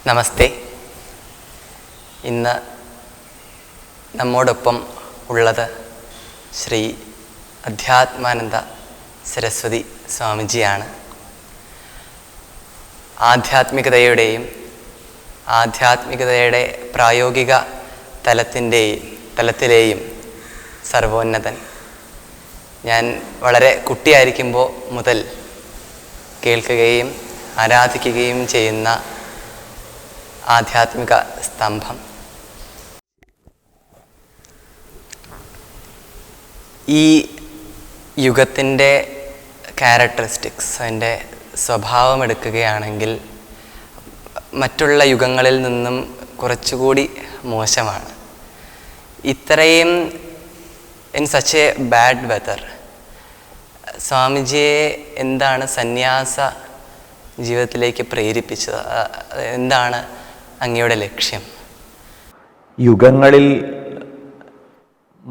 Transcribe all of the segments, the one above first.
നമസ്തേ. ഇന്ന് നമ്മോടൊപ്പം ഉള്ളത് ശ്രീ അധ്യാത്മാനന്ദ സരസ്വതി സ്വാമിജിയാണ്. ആധ്യാത്മികതയുടെ പ്രായോഗിക തലത്തിലെയും സർവോന്നതൻ. ഞാൻ വളരെ കുട്ടിയായിരിക്കുമ്പോൾ മുതൽ കേൾക്കുകയും ആരാധിക്കുകയും ചെയ്യുന്ന ആധ്യാത്മിക സ്തംഭം. ഈ യുഗത്തിൻ്റെ ക്യാരക്ടറിസ്റ്റിക്സ്, അതിൻ്റെ സ്വഭാവം എടുക്കുകയാണെങ്കിൽ മറ്റുള്ള യുഗങ്ങളിൽ നിന്നും കുറച്ചുകൂടി മോശമാണ്. ഇത്രയും in such a bad weather സ്വാമിജിയെ എന്താണ് സന്യാസ ജീവിതത്തിലേക്ക് പ്രേരിപ്പിച്ചത്? എന്താണ് അങ്ങയുടെ ലക്ഷ്യം? യുഗങ്ങളിൽ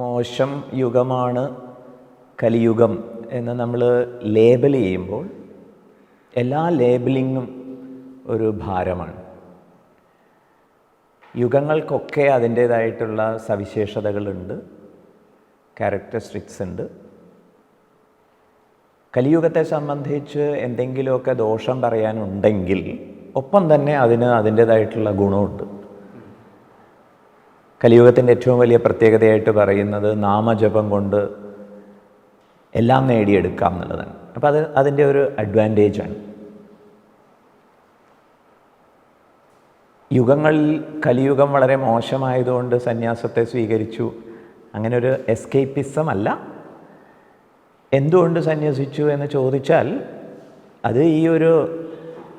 മോശം യുഗമാണ് കലിയുഗം എന്ന് നമ്മൾ ലേബൽ ചെയ്യുമ്പോൾ എല്ലാ ലേബലിങ്ങും ഒരു ഭാരമാണ്. യുഗങ്ങൾക്കൊക്കെ അതിൻ്റേതായിട്ടുള്ള സവിശേഷതകളുണ്ട്, ക്യാരക്ടറിസ്റ്റിക്സ് ഉണ്ട്. കലിയുഗത്തെ സംബന്ധിച്ച് എന്തെങ്കിലുമൊക്കെ ദോഷം പറയാനുണ്ടെങ്കിൽ ഒപ്പം തന്നെ അതിന് അതിൻ്റേതായിട്ടുള്ള ഗുണമുണ്ട്. കലിയുഗത്തിൻ്റെ ഏറ്റവും വലിയ പ്രത്യേകതയായിട്ട് പറയുന്നത് നാമജപം കൊണ്ട് എല്ലാം നേടിയെടുക്കാം എന്നുള്ളതാണ്. അപ്പോൾ അതിൻ്റെ ഒരു അഡ്വാൻറ്റേജാണ്. യുഗങ്ങളിൽ കലിയുഗം വളരെ മോശമായതുകൊണ്ട് സന്യാസത്തെ സ്വീകരിച്ചു, അങ്ങനെ ഒരു എസ്കേപ്പിസം അല്ല. എന്തുകൊണ്ട് സന്യസിച്ചു എന്ന് ചോദിച്ചാൽ അത് ഈ ഒരു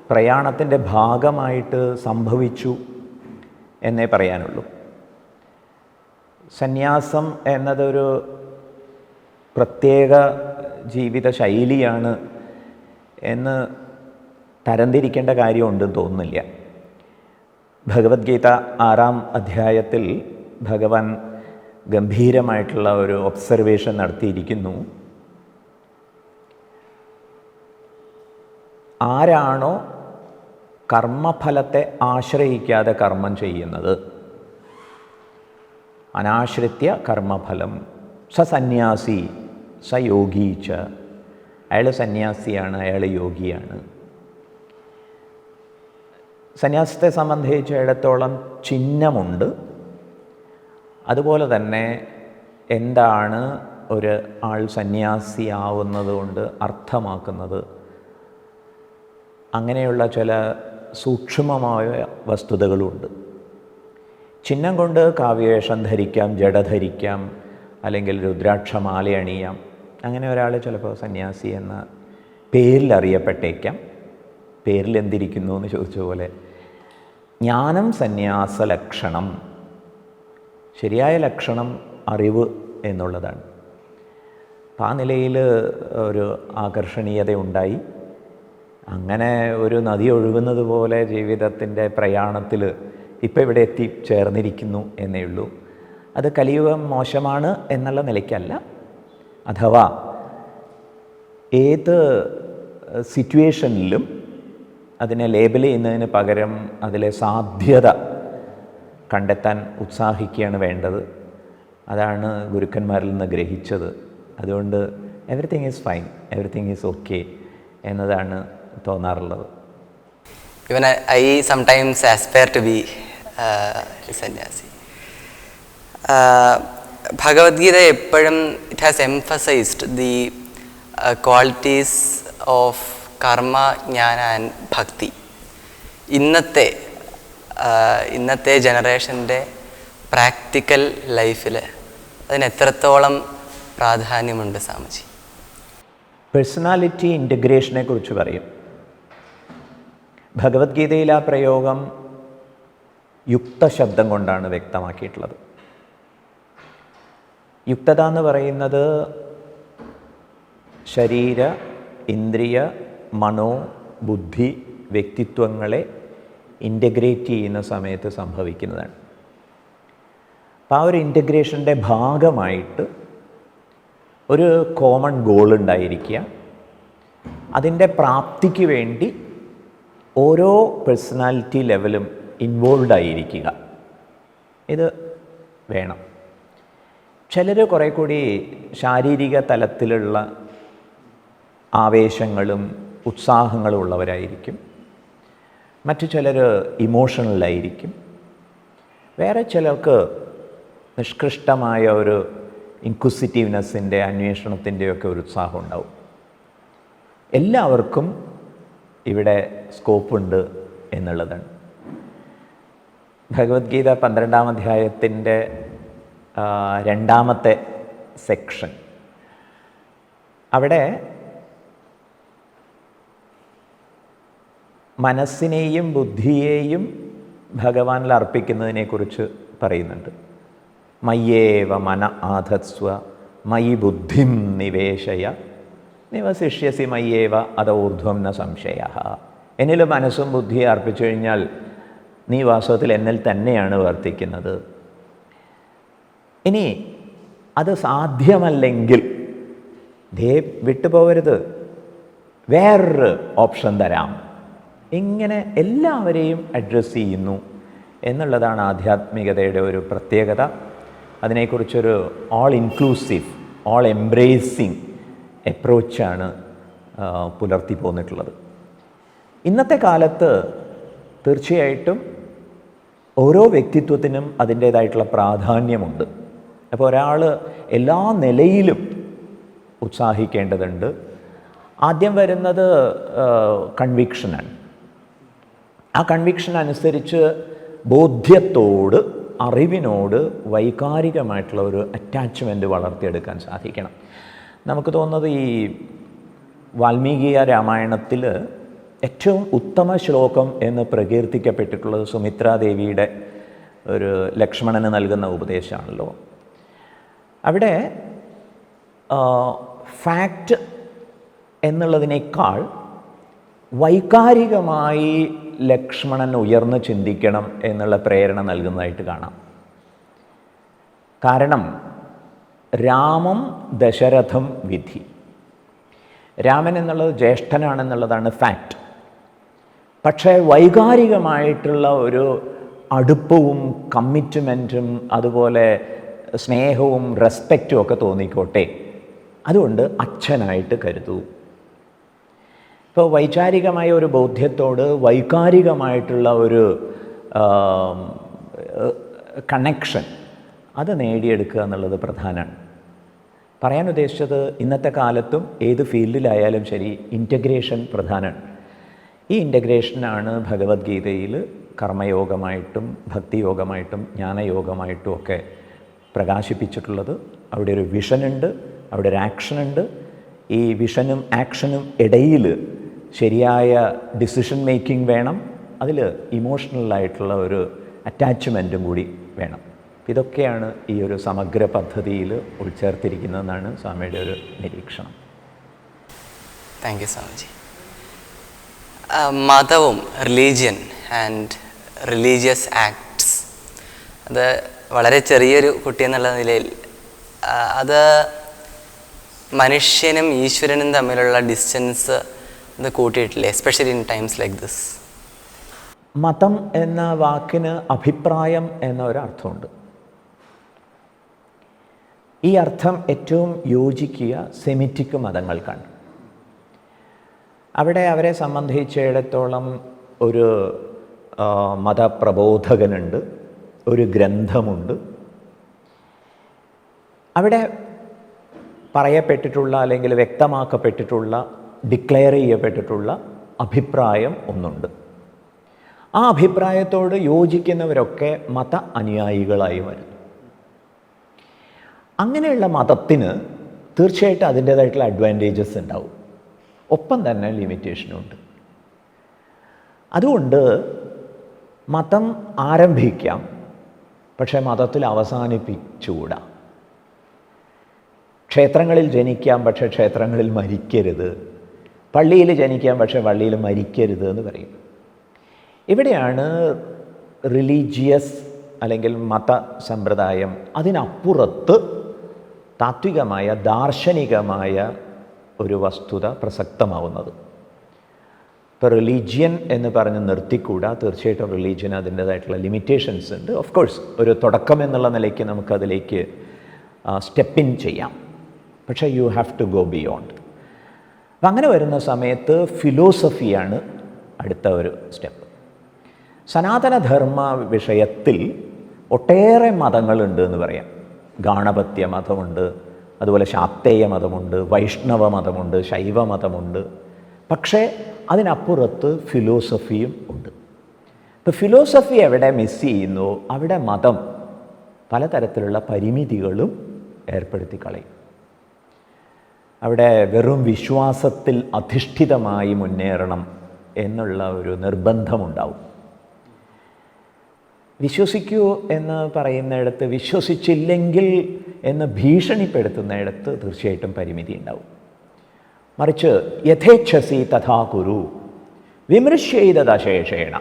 പ്രയാണത്തിൻ്റെ ഭാഗമായിട്ട് സംഭവിച്ചു എന്നേ പറയാനുള്ളൂ. സന്യാസം എന്നതൊരു പ്രത്യേക ജീവിത ശൈലിയാണ് എന്ന് തരംതിരിക്കേണ്ട കാര്യമുണ്ടെന്ന് തോന്നുന്നില്ല. ഭഗവത്ഗീത 6-ാം അധ്യായത്തിൽ ഭഗവാൻ ഗംഭീരമായിട്ടുള്ള ഒരു ഒബ്സർവേഷൻ നടത്തിയിരിക്കുന്നു. ആരാണോ കർമ്മഫലത്തെ ആശ്രയിക്കാതെ കർമ്മം ചെയ്യുന്നത്, അനാശ്രിത്യ കർമ്മഫലം, സന്യാസി യോഗീച്ച, അയാൾ സന്യാസിയാണ്, അയാൾ യോഗിയാണ്. സന്യാസത്തെ സംബന്ധിച്ചിടത്തോളം ചിഹ്നമുണ്ട്. അതുപോലെ തന്നെ എന്താണ് ഒരു ആൾ സന്യാസിയാവുന്നത് കൊണ്ട് അർത്ഥമാക്കുന്നത്, അങ്ങനെയുള്ള ചില സൂക്ഷ്മമായ വസ്തുതകളുണ്ട്. ചിഹ്നം കൊണ്ട് കാവ്യവേഷം ധരിക്കാം, ജട ധരിക്കാം, അല്ലെങ്കിൽ രുദ്രാക്ഷമാല അണിയാം. അങ്ങനെ ഒരാൾ ചിലപ്പോൾ സന്യാസി എന്ന പേരിൽ അറിയപ്പെട്ടേക്കാം. പേരിൽ എന്തിരിക്കുന്നു എന്ന് ചോദിച്ച പോലെ ജ്ഞാനം സന്യാസ ലക്ഷണം. ശരിയായ ലക്ഷണം അറിവ് എന്നുള്ളതാണ്. അപ്പം ആ നിലയിൽ ഒരു ആകർഷണീയത ഉണ്ടായി. അങ്ങനെ ഒരു നദി ഒഴുകുന്നത് പോലെ ജീവിതത്തിൻ്റെ പ്രയാണത്തിൽ ഇപ്പോൾ ഇവിടെ എത്തിച്ചേർന്നിരിക്കുന്നു എന്നേ ഉള്ളൂ. അത് കലിയുഗം മോശമാണ് എന്നുള്ള നിലയ്ക്കല്ല. അഥവാ ഏത് സിറ്റുവേഷനിലും അതിനെ ലേബൽ ചെയ്യുന്നതിന് പകരം അതിലെ സാധ്യത കണ്ടെത്താൻ ഉത്സാഹിക്കുകയാണ് വേണ്ടത്. അതാണ് ഗുരുക്കന്മാരിൽ നിന്ന് ഗ്രഹിച്ചത്. അതുകൊണ്ട് everything is fine, everything is okay എന്നതാണ് തോന്നാറുള്ളത്. Even I sometimes aspire to be a സന്യാസി. ഭഗവത്ഗീത എപ്പോഴും it has emphasised the qualities of കർമ്മ, ജ്ഞാന ആൻഡ് ഭക്തി. ഇന്നത്തെ ജനറേഷൻ്റെ പ്രാക്ടിക്കൽ ലൈഫിൽ അതിന് എത്രത്തോളം പ്രാധാന്യമുണ്ട് സ്വാമിജി? പേഴ്സണാലിറ്റി ഇൻ്റഗ്രേഷനെ കുറിച്ച് പറയും. ഭഗവത്ഗീതയിൽ ആ പ്രയോഗം യുക്തശബ്ദം കൊണ്ടാണ് വ്യക്തമാക്കിയിട്ടുള്ളത്. യുക്തത എന്ന് പറയുന്നത് ശരീര, ഇന്ദ്രിയ, മനോ, ബുദ്ധി, വ്യക്തിത്വങ്ങളെ ഇൻ്റഗ്രേറ്റ് ചെയ്യുന്ന സമയത്ത് സംഭവിക്കുന്നതാണ്. അപ്പോൾ ആ ഒരു ഇൻ്റഗ്രേഷൻ്റെ ഭാഗമായിട്ട് ഒരു കോമൺ ഗോൾ ഉണ്ടായിരിക്കുക, അതിൻ്റെ പ്രാപ്തിക്ക് വേണ്ടി ഓരോ പേഴ്സണാലിറ്റി ലെവലും ഇൻവോൾവ് ആയിരിക്കുക, ഇത് വേണം. ചിലർ കുറേ കൂടി ശാരീരിക തലത്തിലുള്ള ആവേശങ്ങളും ഉത്സാഹങ്ങളും ഉള്ളവരായിരിക്കും. മറ്റു ചിലർ ഇമോഷണലായിരിക്കും. വേറെ ചിലർക്ക് നിഷ്കൃഷ്ടമായ ഒരു ഇൻക്വിസിറ്റീവ്നെസ്സിൻ്റെ, അന്വേഷണത്തിൻ്റെയൊക്കെ ഒരു ഉത്സാഹം ഉണ്ടാവും. എല്ലാവർക്കും ഇവിടെ സ്കോപ്പുണ്ട് എന്നുള്ളതാണ്. ഭഗവത്ഗീത 12-ാം അധ്യായത്തിൻ്റെ 2-ാമത്തെ സെക്ഷൻ, അവിടെ മനസ്സിനെയും ബുദ്ധിയെയും ഭഗവാനിൽ അർപ്പിക്കുന്നതിനെക്കുറിച്ച് പറയുന്നുണ്ട്. മയ്യേവ മന ആധത്സ്വ മയി ബുദ്ധിം നിവേശയ നിവസിഷ്യസി മയ്യേവ അത ഊർധ്വം ന സംശയ. എന്നിൽ മനസ്സും ബുദ്ധിയെ അർപ്പിച്ചു കഴിഞ്ഞാൽ നീ വാസ്തവത്തിൽ എന്നിൽ തന്നെയാണ് വർത്തിക്കുന്നത്. ഇനി അത് സാധ്യമല്ലെങ്കിൽ വിട്ടുപോകരുത്, വേറൊരു ഓപ്ഷൻ തരാം. ഇങ്ങനെ എല്ലാവരെയും അഡ്രസ്സ് ചെയ്യുന്നു എന്നുള്ളതാണ് ആധ്യാത്മികതയുടെ ഒരു പ്രത്യേകത. അതിനെക്കുറിച്ചൊരു ഓൾ ഇൻക്ലൂസീവ്, ഓൾ എംബ്രേസിങ് അപ്രോച്ചാണ് പുലർത്തി പോന്നിട്ടുള്ളത്. ഇന്നത്തെ കാലത്ത് തീർച്ചയായിട്ടും ഓരോ വ്യക്തിത്വത്തിനും അതിൻ്റേതായിട്ടുള്ള പ്രാധാന്യമുണ്ട്. അപ്പോൾ ഒരാൾ എല്ലാ നിലയിലും ഉത്സാഹിക്കേണ്ടതുണ്ട്. ആദ്യം വരുന്നത് കൺവിക്ഷനാണ്. ആ കൺവിക്ഷൻ അനുസരിച്ച് ബോധ്യത്തോട്, അറിവിനോട് വൈകാരികമായിട്ടുള്ള ഒരു അറ്റാച്ച്മെൻറ്റ് വളർത്തിയെടുക്കാൻ സാധിക്കണം. നമുക്ക് തോന്നുന്നത് ഈ വാൽമീകിയ രാമായണത്തിൽ ഏറ്റവും ഉത്തമ ശ്ലോകം എന്ന് പ്രകീർത്തിക്കപ്പെട്ടിട്ടുള്ളത് സുമിത്രാദേവിയുടെ ഒരു ലക്ഷ്മണന് നൽകുന്ന ഉപദേശമാണല്ലോ. അവിടെ ഫാക്റ്റ് എന്നുള്ളതിനേക്കാൾ വൈകാരികമായി ലക്ഷ്മണൻ ഉയർന്ന് ചിന്തിക്കണം എന്നുള്ള പ്രേരണ നൽകുന്നതായിട്ട് കാണാം. കാരണം രാമം ദശരഥം വിധി, രാമൻ എന്നുള്ളത് ജ്യേഷ്ഠനാണെന്നുള്ളതാണ് ഫാക്റ്റ്. പക്ഷേ വൈകാരികമായിട്ടുള്ള ഒരു അടുപ്പവും കമ്മിറ്റ്മെൻറ്റും അതുപോലെ സ്നേഹവും റെസ്പെക്റ്റും ഒക്കെ തോന്നിക്കോട്ടെ, അതുകൊണ്ട് അച്ഛനായിട്ട് കരുതൂ. ഇപ്പോൾ വൈചാരികമായ ഒരു ബോധ്യത്തോട് വൈകാരികമായിട്ടുള്ള ഒരു കണക്ഷൻ അത് നേടിയെടുക്കുക എന്നുള്ളത് പ്രധാനമാണ്. പറയാൻ ഉദ്ദേശിച്ചത് ഇന്നത്തെ കാലത്തും ഏത് ഫീൽഡിലായാലും ശരി ഇൻറ്റഗ്രേഷൻ പ്രധാനമാണ്. ഈ ഇൻറ്റഗ്രേഷനാണ് ഭഗവത്ഗീതയിൽ കർമ്മയോഗമായിട്ടും ഭക്തിയോഗമായിട്ടും ജ്ഞാനയോഗമായിട്ടും ഒക്കെ പ്രകാശിപ്പിച്ചിട്ടുള്ളത്. അവിടെ ഒരു വിഷനുണ്ട്, അവിടെ ഒരു ആക്ഷനുണ്ട്. ഈ വിഷനും ആക്ഷനും ഇടയിൽ ശരിയായ ഡിസിഷൻ മേക്കിംഗ് വേണം. അതിൽ ഇമോഷണലായിട്ടുള്ള ഒരു അറ്റാച്ച്മെൻറ്റും കൂടി വേണം. ഇതൊക്കെയാണ് ഈ ഒരു സമഗ്ര പദ്ധതിയിൽ ഉൾച്ചേർത്തിരിക്കുന്നതെന്നാണ് സ്വാമിയുടെ ഒരു നിരീക്ഷണം. Thank you Swamiji. മതവും റിലീജിയൻ ആൻഡ് റിലീജിയസ് ആക്ട്സ്, അത് വളരെ ചെറിയൊരു കുട്ടി എന്നുള്ള നിലയിൽ അത് മനുഷ്യനും ഈശ്വരനും തമ്മിലുള്ള ഡിസ്റ്റൻസ് ഇത് കൂട്ടിയിട്ടില്ലേ, especially in times like this? മതം എന്ന വാക്കിന് അഭിപ്രായം എന്ന ഒരർത്ഥമുണ്ട്. ഈ അർത്ഥം ഏറ്റവും യോജിക്കുക സെമിറ്റിക് മതങ്ങൾക്കാണ്. അവിടെ അവരെ സംബന്ധിച്ചിടത്തോളം ഒരു മതപ്രബോധകനുണ്ട്, ഒരു ഗ്രന്ഥമുണ്ട്. അവിടെ പറയപ്പെട്ടിട്ടുള്ള അല്ലെങ്കിൽ വ്യക്തമാക്കപ്പെട്ടിട്ടുള്ള ഡിക്ലെയർ ചെയ്യപ്പെട്ടിട്ടുള്ള അഭിപ്രായം ഒന്നുണ്ട്. ആ അഭിപ്രായത്തോട് യോജിക്കുന്നവരൊക്കെ മത അനുയായികളായി വരുന്നു. അങ്ങനെയുള്ള മതത്തിന് തീർച്ചയായിട്ടും അതിൻ്റേതായിട്ടുള്ള അഡ്വാൻറ്റേജസ് ഉണ്ടാവും, ഒപ്പം തന്നെ ലിമിറ്റേഷനുണ്ട്. അതുകൊണ്ട് മതം ആരംഭിക്കാം, പക്ഷേ മതത്തിൽ അവസാനിപ്പിച്ചുകൂടാ. ക്ഷേത്രങ്ങളിൽ ജനിക്കാം, പക്ഷേ ക്ഷേത്രങ്ങളിൽ മരിക്കരുത്. പള്ളിയിൽ ജനിക്കാം, പക്ഷേ പള്ളിയിൽ മരിക്കരുത് എന്ന് പറയും. ഇവിടെയാണ് റിലീജിയസ് അല്ലെങ്കിൽ മത സമ്പ്രദായം അതിനപ്പുറത്ത് താത്വികമായ ദാർശനികമായ ഒരു വസ്തുത പ്രസക്തമാവുന്നത്. ഇപ്പോൾ റിലീജിയൻ എന്ന് പറഞ്ഞ് നിർത്തിക്കൂടാ. തീർച്ചയായിട്ടും റിലീജിയൻ അതിൻ്റേതായിട്ടുള്ള ലിമിറ്റേഷൻസ് ഉണ്ട്. ഓഫ് കോഴ്സ് ഒരു തുടക്കം എന്നുള്ള നിലയ്ക്ക് നമുക്കതിലേക്ക് സ്റ്റെപ്പ് ഇൻ ചെയ്യാം. പക്ഷേ you have to go beyond. അപ്പം അങ്ങനെ വരുന്ന സമയത്ത് ഫിലോസഫിയാണ് അടുത്ത ഒരു സ്റ്റെപ്പ്. സനാതനധർമ്മ വിഷയത്തിൽ ഒട്ടേറെ മതങ്ങളുണ്ട് എന്ന് പറയാം. ഗാണപത്യ മതമുണ്ട്, അതുപോലെ ശാക്തേയ മതമുണ്ട്, വൈഷ്ണവ മതമുണ്ട്, ശൈവ മതമുണ്ട്. പക്ഷേ അതിനപ്പുറത്ത് ഫിലോസഫിയും ഉണ്ട്. ഇപ്പോൾ ഫിലോസഫി എവിടെ മിസ് ചെയ്യുന്നു അവിടെ മതം പലതരത്തിലുള്ള പരിമിതികളും ഏർപ്പെടുത്തി കളയും. അവിടെ വെറും വിശ്വാസത്തിൽ അധിഷ്ഠിതമായി മുന്നേറണം എന്നുള്ള ഒരു നിർബന്ധമുണ്ടാവും. വിശ്വസിക്കൂ എന്ന് പറയുന്നിടത്ത്, വിശ്വസിച്ചില്ലെങ്കിൽ എന്ന് ഭീഷണിപ്പെടുത്തുന്നിടത്ത് തീർച്ചയായിട്ടും പരിമിതി ഉണ്ടാവും. മറിച്ച് യഥേച്ഛസി തഥാ കുരു വിമൃശ്യൈതദശേഷേണ,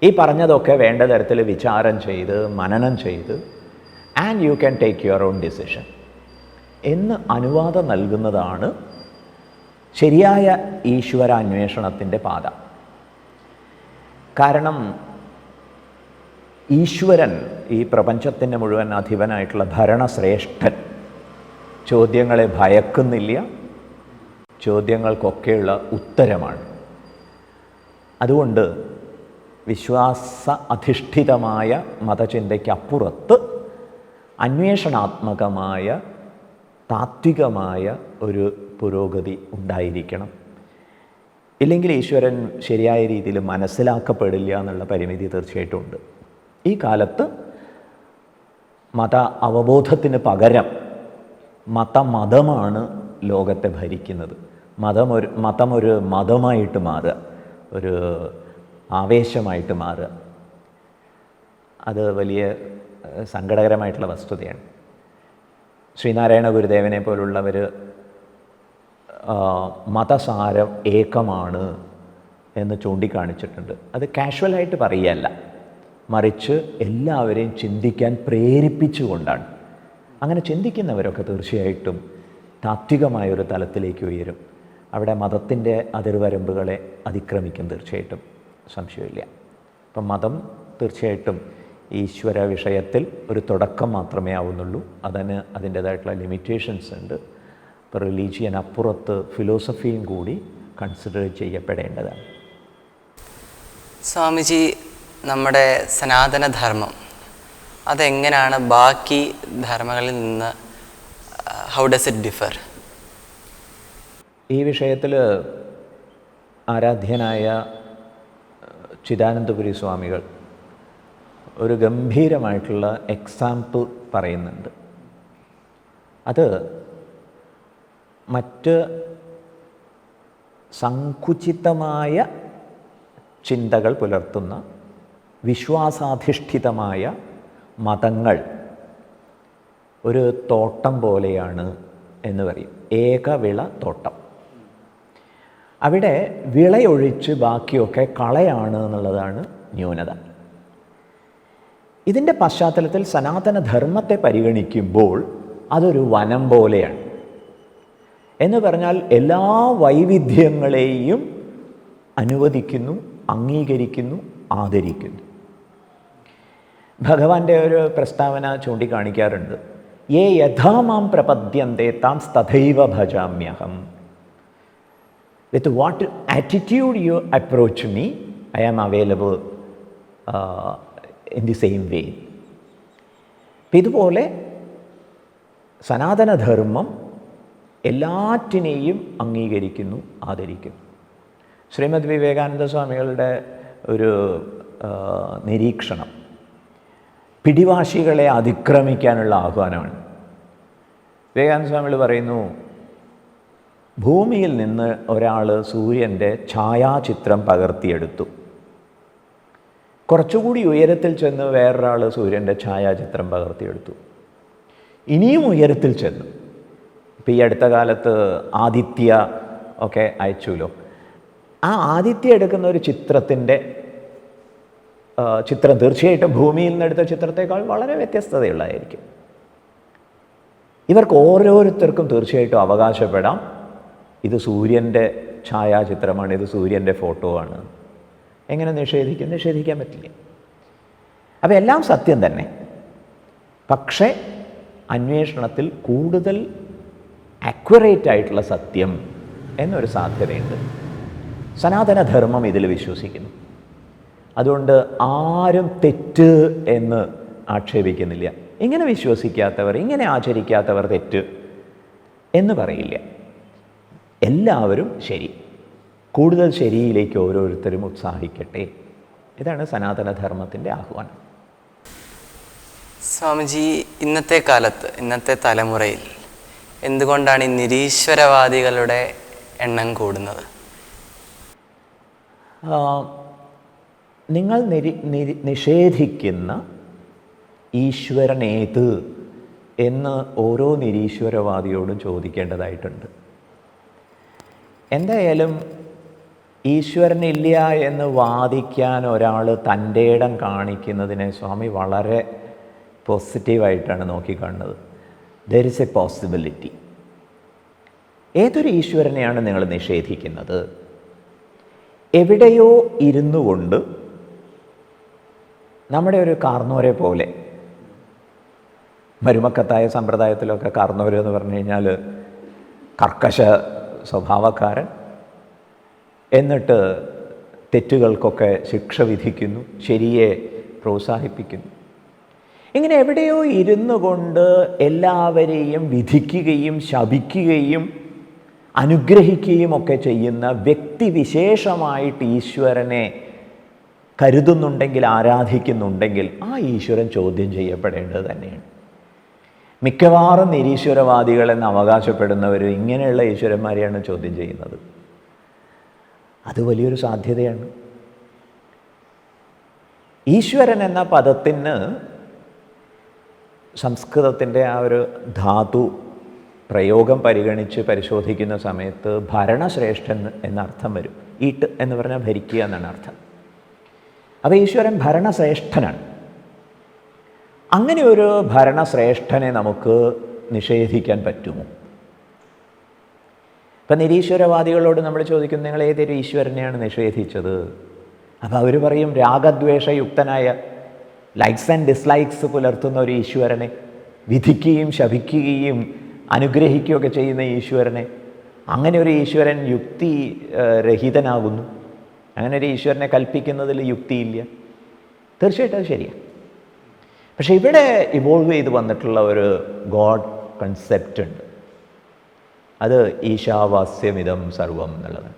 ഈ പറഞ്ഞതൊക്കെ വേണ്ട തരത്തിൽ വിചാരം ചെയ്ത് മനനം ചെയ്ത് and you can take your own decision എന്ന് അനുവാദം നൽകുന്നതാണ് ശരിയായ ഈശ്വരാന്വേഷണത്തിൻ്റെ പാത. കാരണം ഈശ്വരൻ, ഈ പ്രപഞ്ചത്തിൻ്റെ മുഴുവൻ അധിപനായിട്ടുള്ള ഭരണശ്രേഷ്ഠൻ, ചോദ്യങ്ങളെ ഭയക്കുന്നില്ല, ചോദ്യങ്ങൾക്കൊക്കെയുള്ള ഉത്തരമാണ്. അതുകൊണ്ട് വിശ്വാസ അധിഷ്ഠിതമായ മതചിന്തയ്ക്കപ്പുറത്ത് അന്വേഷണാത്മകമായ താത്വികമായ ഒരു പുരോഗതി ഉണ്ടായിരിക്കണം. ഇല്ലെങ്കിൽ ഈശ്വരൻ ശരിയായ രീതിയിൽ മനസ്സിലാക്കപ്പെടില്ല എന്നുള്ള പരിമിതി തീർച്ചയായിട്ടും ഉണ്ട്. ഈ കാലത്ത് മത അവബോധത്തിന് പകരം മതമാണ് ലോകത്തെ ഭരിക്കുന്നത്. മതമൊരു മതമായിട്ട് മാറുക, ഒരു ആവേശമായിട്ട് മാറുക. അത് വലിയ സങ്കടകരമായിട്ടുള്ള വസ്തുതയാണ്. ശ്രീനാരായണ ഗുരുദേവനെ പോലുള്ളവർ മതസാരം ഏകമാണ് എന്ന് ചൂണ്ടിക്കാണിച്ചിട്ടുണ്ട്. അത് കാഷ്വലായിട്ട് പറയുകയല്ല, മറിച്ച് എല്ലാവരെയും ചിന്തിക്കാൻ പ്രേരിപ്പിച്ചുകൊണ്ടാണ്. അങ്ങനെ ചിന്തിക്കുന്നവരൊക്കെ തീർച്ചയായിട്ടും താത്വികമായൊരു തലത്തിലേക്ക് ഉയരും. അവിടെ മതത്തിൻ്റെ അതിർവരമ്പുകളെ അതിക്രമിക്കും, തീർച്ചയായിട്ടും സംശയമില്ല. അപ്പം മതം തീർച്ചയായിട്ടും ഈശ്വര വിഷയത്തിൽ ഒരു തുടക്കം മാത്രമേ ആവുന്നുള്ളൂ. അതിൻ്റേതായിട്ടുള്ള ലിമിറ്റേഷൻസ് ഉണ്ട്. ഇപ്പോൾ റിലീജിയൻ അപ്പുറത്ത് ഫിലോസഫിയും കൂടി കൺസിഡർ ചെയ്യപ്പെടേണ്ടതാണ്. സ്വാമിജി, നമ്മുടെ സനാതനധർമ്മം അതെങ്ങനെയാണ് ബാക്കി ധർമ്മങ്ങളിൽ നിന്ന്, ഹൗ ഡസ് ഇറ്റ് ഡിഫർ? ഈ വിഷയത്തിൽ ആരാധ്യനായ ചിദാനന്ദപുരി സ്വാമികൾ ഒരു ഗംഭീരമായിട്ടുള്ള എക്സാമ്പിൾ പറയുന്നുണ്ട്. അത് മറ്റ് സങ്കുചിതമായ ചിന്തകൾ പുലർത്തുന്ന വിശ്വാസാധിഷ്ഠിതമായ മതങ്ങൾ ഒരു തോട്ടം പോലെയാണ് എന്ന് പറയും. ഏകവിള തോട്ടം. അവിടെ വിളയൊഴിച്ച് ബാക്കിയൊക്കെ കളയാണ് എന്നുള്ളതാണ് ന്യൂനത. ഇതിൻ്റെ പശ്ചാത്തലത്തിൽ സനാതനധർമ്മത്തെ പരിഗണിക്കുമ്പോൾ അതൊരു വനം പോലെയാണ്. എന്ന് പറഞ്ഞാൽ എല്ലാ വൈവിധ്യങ്ങളെയും അനുവദിക്കുന്നു, അംഗീകരിക്കുന്നു, ആദരിക്കുന്നു. ഭഗവാന്റെ ഒരു പ്രസ്താവന ചൂണ്ടിക്കാണിക്കാറുണ്ട്. യേ യഥാ മാം പ്രപദ്യന്തെ താം തഥൈവ ഭജാമ്യഹം. With what attitude you approach me, I am available in the same way. ഇതുപോലെ സനാതനധർമ്മം എല്ലാറ്റിനെയും അംഗീകരിക്കുന്നു, ആദരിക്കുന്നു. ശ്രീമദ് വിവേകാനന്ദ സ്വാമികളുടെ ഒരു നിരീക്ഷണം പിടിവാശികളെ അതിക്രമിക്കാനുള്ള ആഹ്വാനമാണ്. വിവേകാനന്ദ സ്വാമികൾ പറയുന്നു, ഭൂമിയിൽ നിന്ന് ഒരാൾ സൂര്യൻ്റെ ഛായാചിത്രം പകർത്തിയെടുത്തു. കുറച്ചുകൂടി ഉയരത്തിൽ ചെന്ന് വേറൊരാൾ സൂര്യൻ്റെ ഛായാചിത്രം പകർത്തിയെടുത്തു. ഇനിയും ഉയരത്തിൽ ചെന്നു. ഇപ്പം ഈ അടുത്ത കാലത്ത് ആദിത്യ ഒക്കെ അയച്ചുല്ലോ. ആ ആദിത്യ എടുക്കുന്ന ഒരു ചിത്രം തീർച്ചയായിട്ടും ഭൂമിയിൽ നിന്നെടുത്ത ചിത്രത്തേക്കാൾ വളരെ വ്യത്യസ്തതയുള്ളതായിരിക്കും. ഇവർക്ക് ഓരോരുത്തർക്കും തീർച്ചയായിട്ടും അവകാശപ്പെടാം ഇത് സൂര്യൻ്റെ ഛായാചിത്രമാണ്, ഇത് സൂര്യൻ്റെ ഫോട്ടോ ആണ്. എങ്ങനെ നിഷേധിക്കാൻ പറ്റില്ല. അപ്പോൾ എല്ലാം സത്യം തന്നെ. പക്ഷേ അന്വേഷണത്തിൽ കൂടുതൽ ആക്യുറേറ്റ് ആയിട്ടുള്ള സത്യം എന്നൊരു സാധ്യതയുണ്ട്. സനാതനധർമ്മം ഇതിൽ വിശ്വസിക്കുന്നു. അതുകൊണ്ട് ആരും തെറ്റ് എന്ന് ആക്ഷേപിക്കുന്നില്ല. ഇങ്ങനെ വിശ്വസിക്കാത്തവർ, ഇങ്ങനെ ആചരിക്കാത്തവർ തെറ്റ് എന്ന് പറയില്ല. എല്ലാവരും ശരി. കൂടുതൽ ശരിയിലേക്ക് ഓരോരുത്തരും ഉത്സാഹിക്കട്ടെ. ഇതാണ് സനാതനധർമ്മത്തിൻ്റെ ആഹ്വാനം. സ്വാമിജി, ഇന്നത്തെ കാലത്ത്, ഇന്നത്തെ തലമുറയിൽ എന്തുകൊണ്ടാണ് ഈ നിരീശ്വരവാദികളുടെ എണ്ണം കൂടുന്നത്? നിങ്ങൾ നിഷേധിക്കുന്ന ഈശ്വരൻ ഏത് എന്ന് ഓരോ നിരീശ്വരവാദിയോടും ചോദിക്കേണ്ടതായിട്ടുണ്ട്. എന്തായാലും ഈശ്വരനില്ല എന്ന് വാദിക്കാൻ ഒരാൾ തൻ്റെ ഇടം കാണിക്കുന്നതിനെ സ്വാമി വളരെ പോസിറ്റീവായിട്ടാണ് നോക്കിക്കാണുന്നത്. There is A possibility. ഏതൊരു ഈശ്വരനെയാണ് നിങ്ങൾ നിഷേധിക്കുന്നത്? എവിടെയോ ഇരുന്നു കൊണ്ട് നമ്മുടെ ഒരു കാർന്നോരെ പോലെ, മരുമക്കത്തായ സമ്പ്രദായത്തിലൊക്കെ കാർന്നോര് എന്ന് പറഞ്ഞു കഴിഞ്ഞാൽ കർക്കശ സ്വഭാവക്കാരൻ, എന്നിട്ട് തെറ്റുകൾക്കൊക്കെ ശിക്ഷ വിധിക്കുന്നു, ശരിയെ പ്രോത്സാഹിപ്പിക്കുന്നു. ഇങ്ങനെ എവിടെയോ ഇരുന്നു കൊണ്ട് എല്ലാവരെയും വിധിക്കുകയും ശപിക്കുകയും അനുഗ്രഹിക്കുകയും ഒക്കെ ചെയ്യുന്ന വ്യക്തിവിശേഷമായിട്ട് ഈശ്വരനെ കരുതുന്നുണ്ടെങ്കിൽ, ആരാധിക്കുന്നുണ്ടെങ്കിൽ, ആ ഈശ്വരൻ ചോദ്യം ചെയ്യപ്പെടേണ്ടത് തന്നെയാണ്. മിക്കവാറും നിരീശ്വരവാദികളെന്ന് അവകാശപ്പെടുന്നവർ ഇങ്ങനെയുള്ള ഈശ്വരന്മാരെയാണ് ചോദ്യം ചെയ്യുന്നത്. അത് വലിയൊരു സാധ്യതയാണ്. ഈശ്വരൻ എന്ന പദത്തിന് സംസ്കൃതത്തിൻ്റെ ആ ഒരു ധാതു പ്രയോഗം പരിഗണിച്ച് പരിശോധിക്കുന്ന സമയത്ത് ഭരണശ്രേഷ്ഠൻ എന്നർത്ഥം വരും. ഈട്ട് എന്ന് പറഞ്ഞാൽ ഭരിക്കുക എന്നാണ് അർത്ഥം. അപ്പോൾ ഈശ്വരൻ ഭരണശ്രേഷ്ഠനാണ്. അങ്ങനെ ഒരു ഭരണശ്രേഷ്ഠനെ നമുക്ക് നിഷേധിക്കാൻ പറ്റുമോ? ഇപ്പം നിരീശ്വരവാദികളോട് നമ്മൾ ചോദിക്കും, നിങ്ങൾ ഏതൊരു ഈശ്വരനെയാണ് നിഷേധിച്ചത്? അപ്പോൾ അവർ പറയും, രാഗദ്വേഷയുക്തനായ, ലൈക്സ് ആൻഡ് ഡിസ്ലൈക്സ് പുലർത്തുന്ന ഒരു ഈശ്വരനെ, വിധിക്കുകയും ശപിക്കുകയും അനുഗ്രഹിക്കുകയൊക്കെ ചെയ്യുന്ന ഈശ്വരനെ. അങ്ങനെ ഒരു ഈശ്വരൻ യുക്തി രഹിതനാകുന്നു. അങ്ങനെ ഒരു ഈശ്വരനെ കൽപ്പിക്കുന്നതിൽ യുക്തിയില്ല. തീർച്ചയായിട്ടും അത് ശരിയാണ്. പക്ഷെ ഇവിടെ ഇവോൾവ് ചെയ്ത് വന്നിട്ടുള്ള ഒരു ഗോഡ് കൺസെപ്റ്റ് ഉണ്ട്. അത് ഈശാവാസ്യമിതം സർവം എന്നുള്ളതാണ്.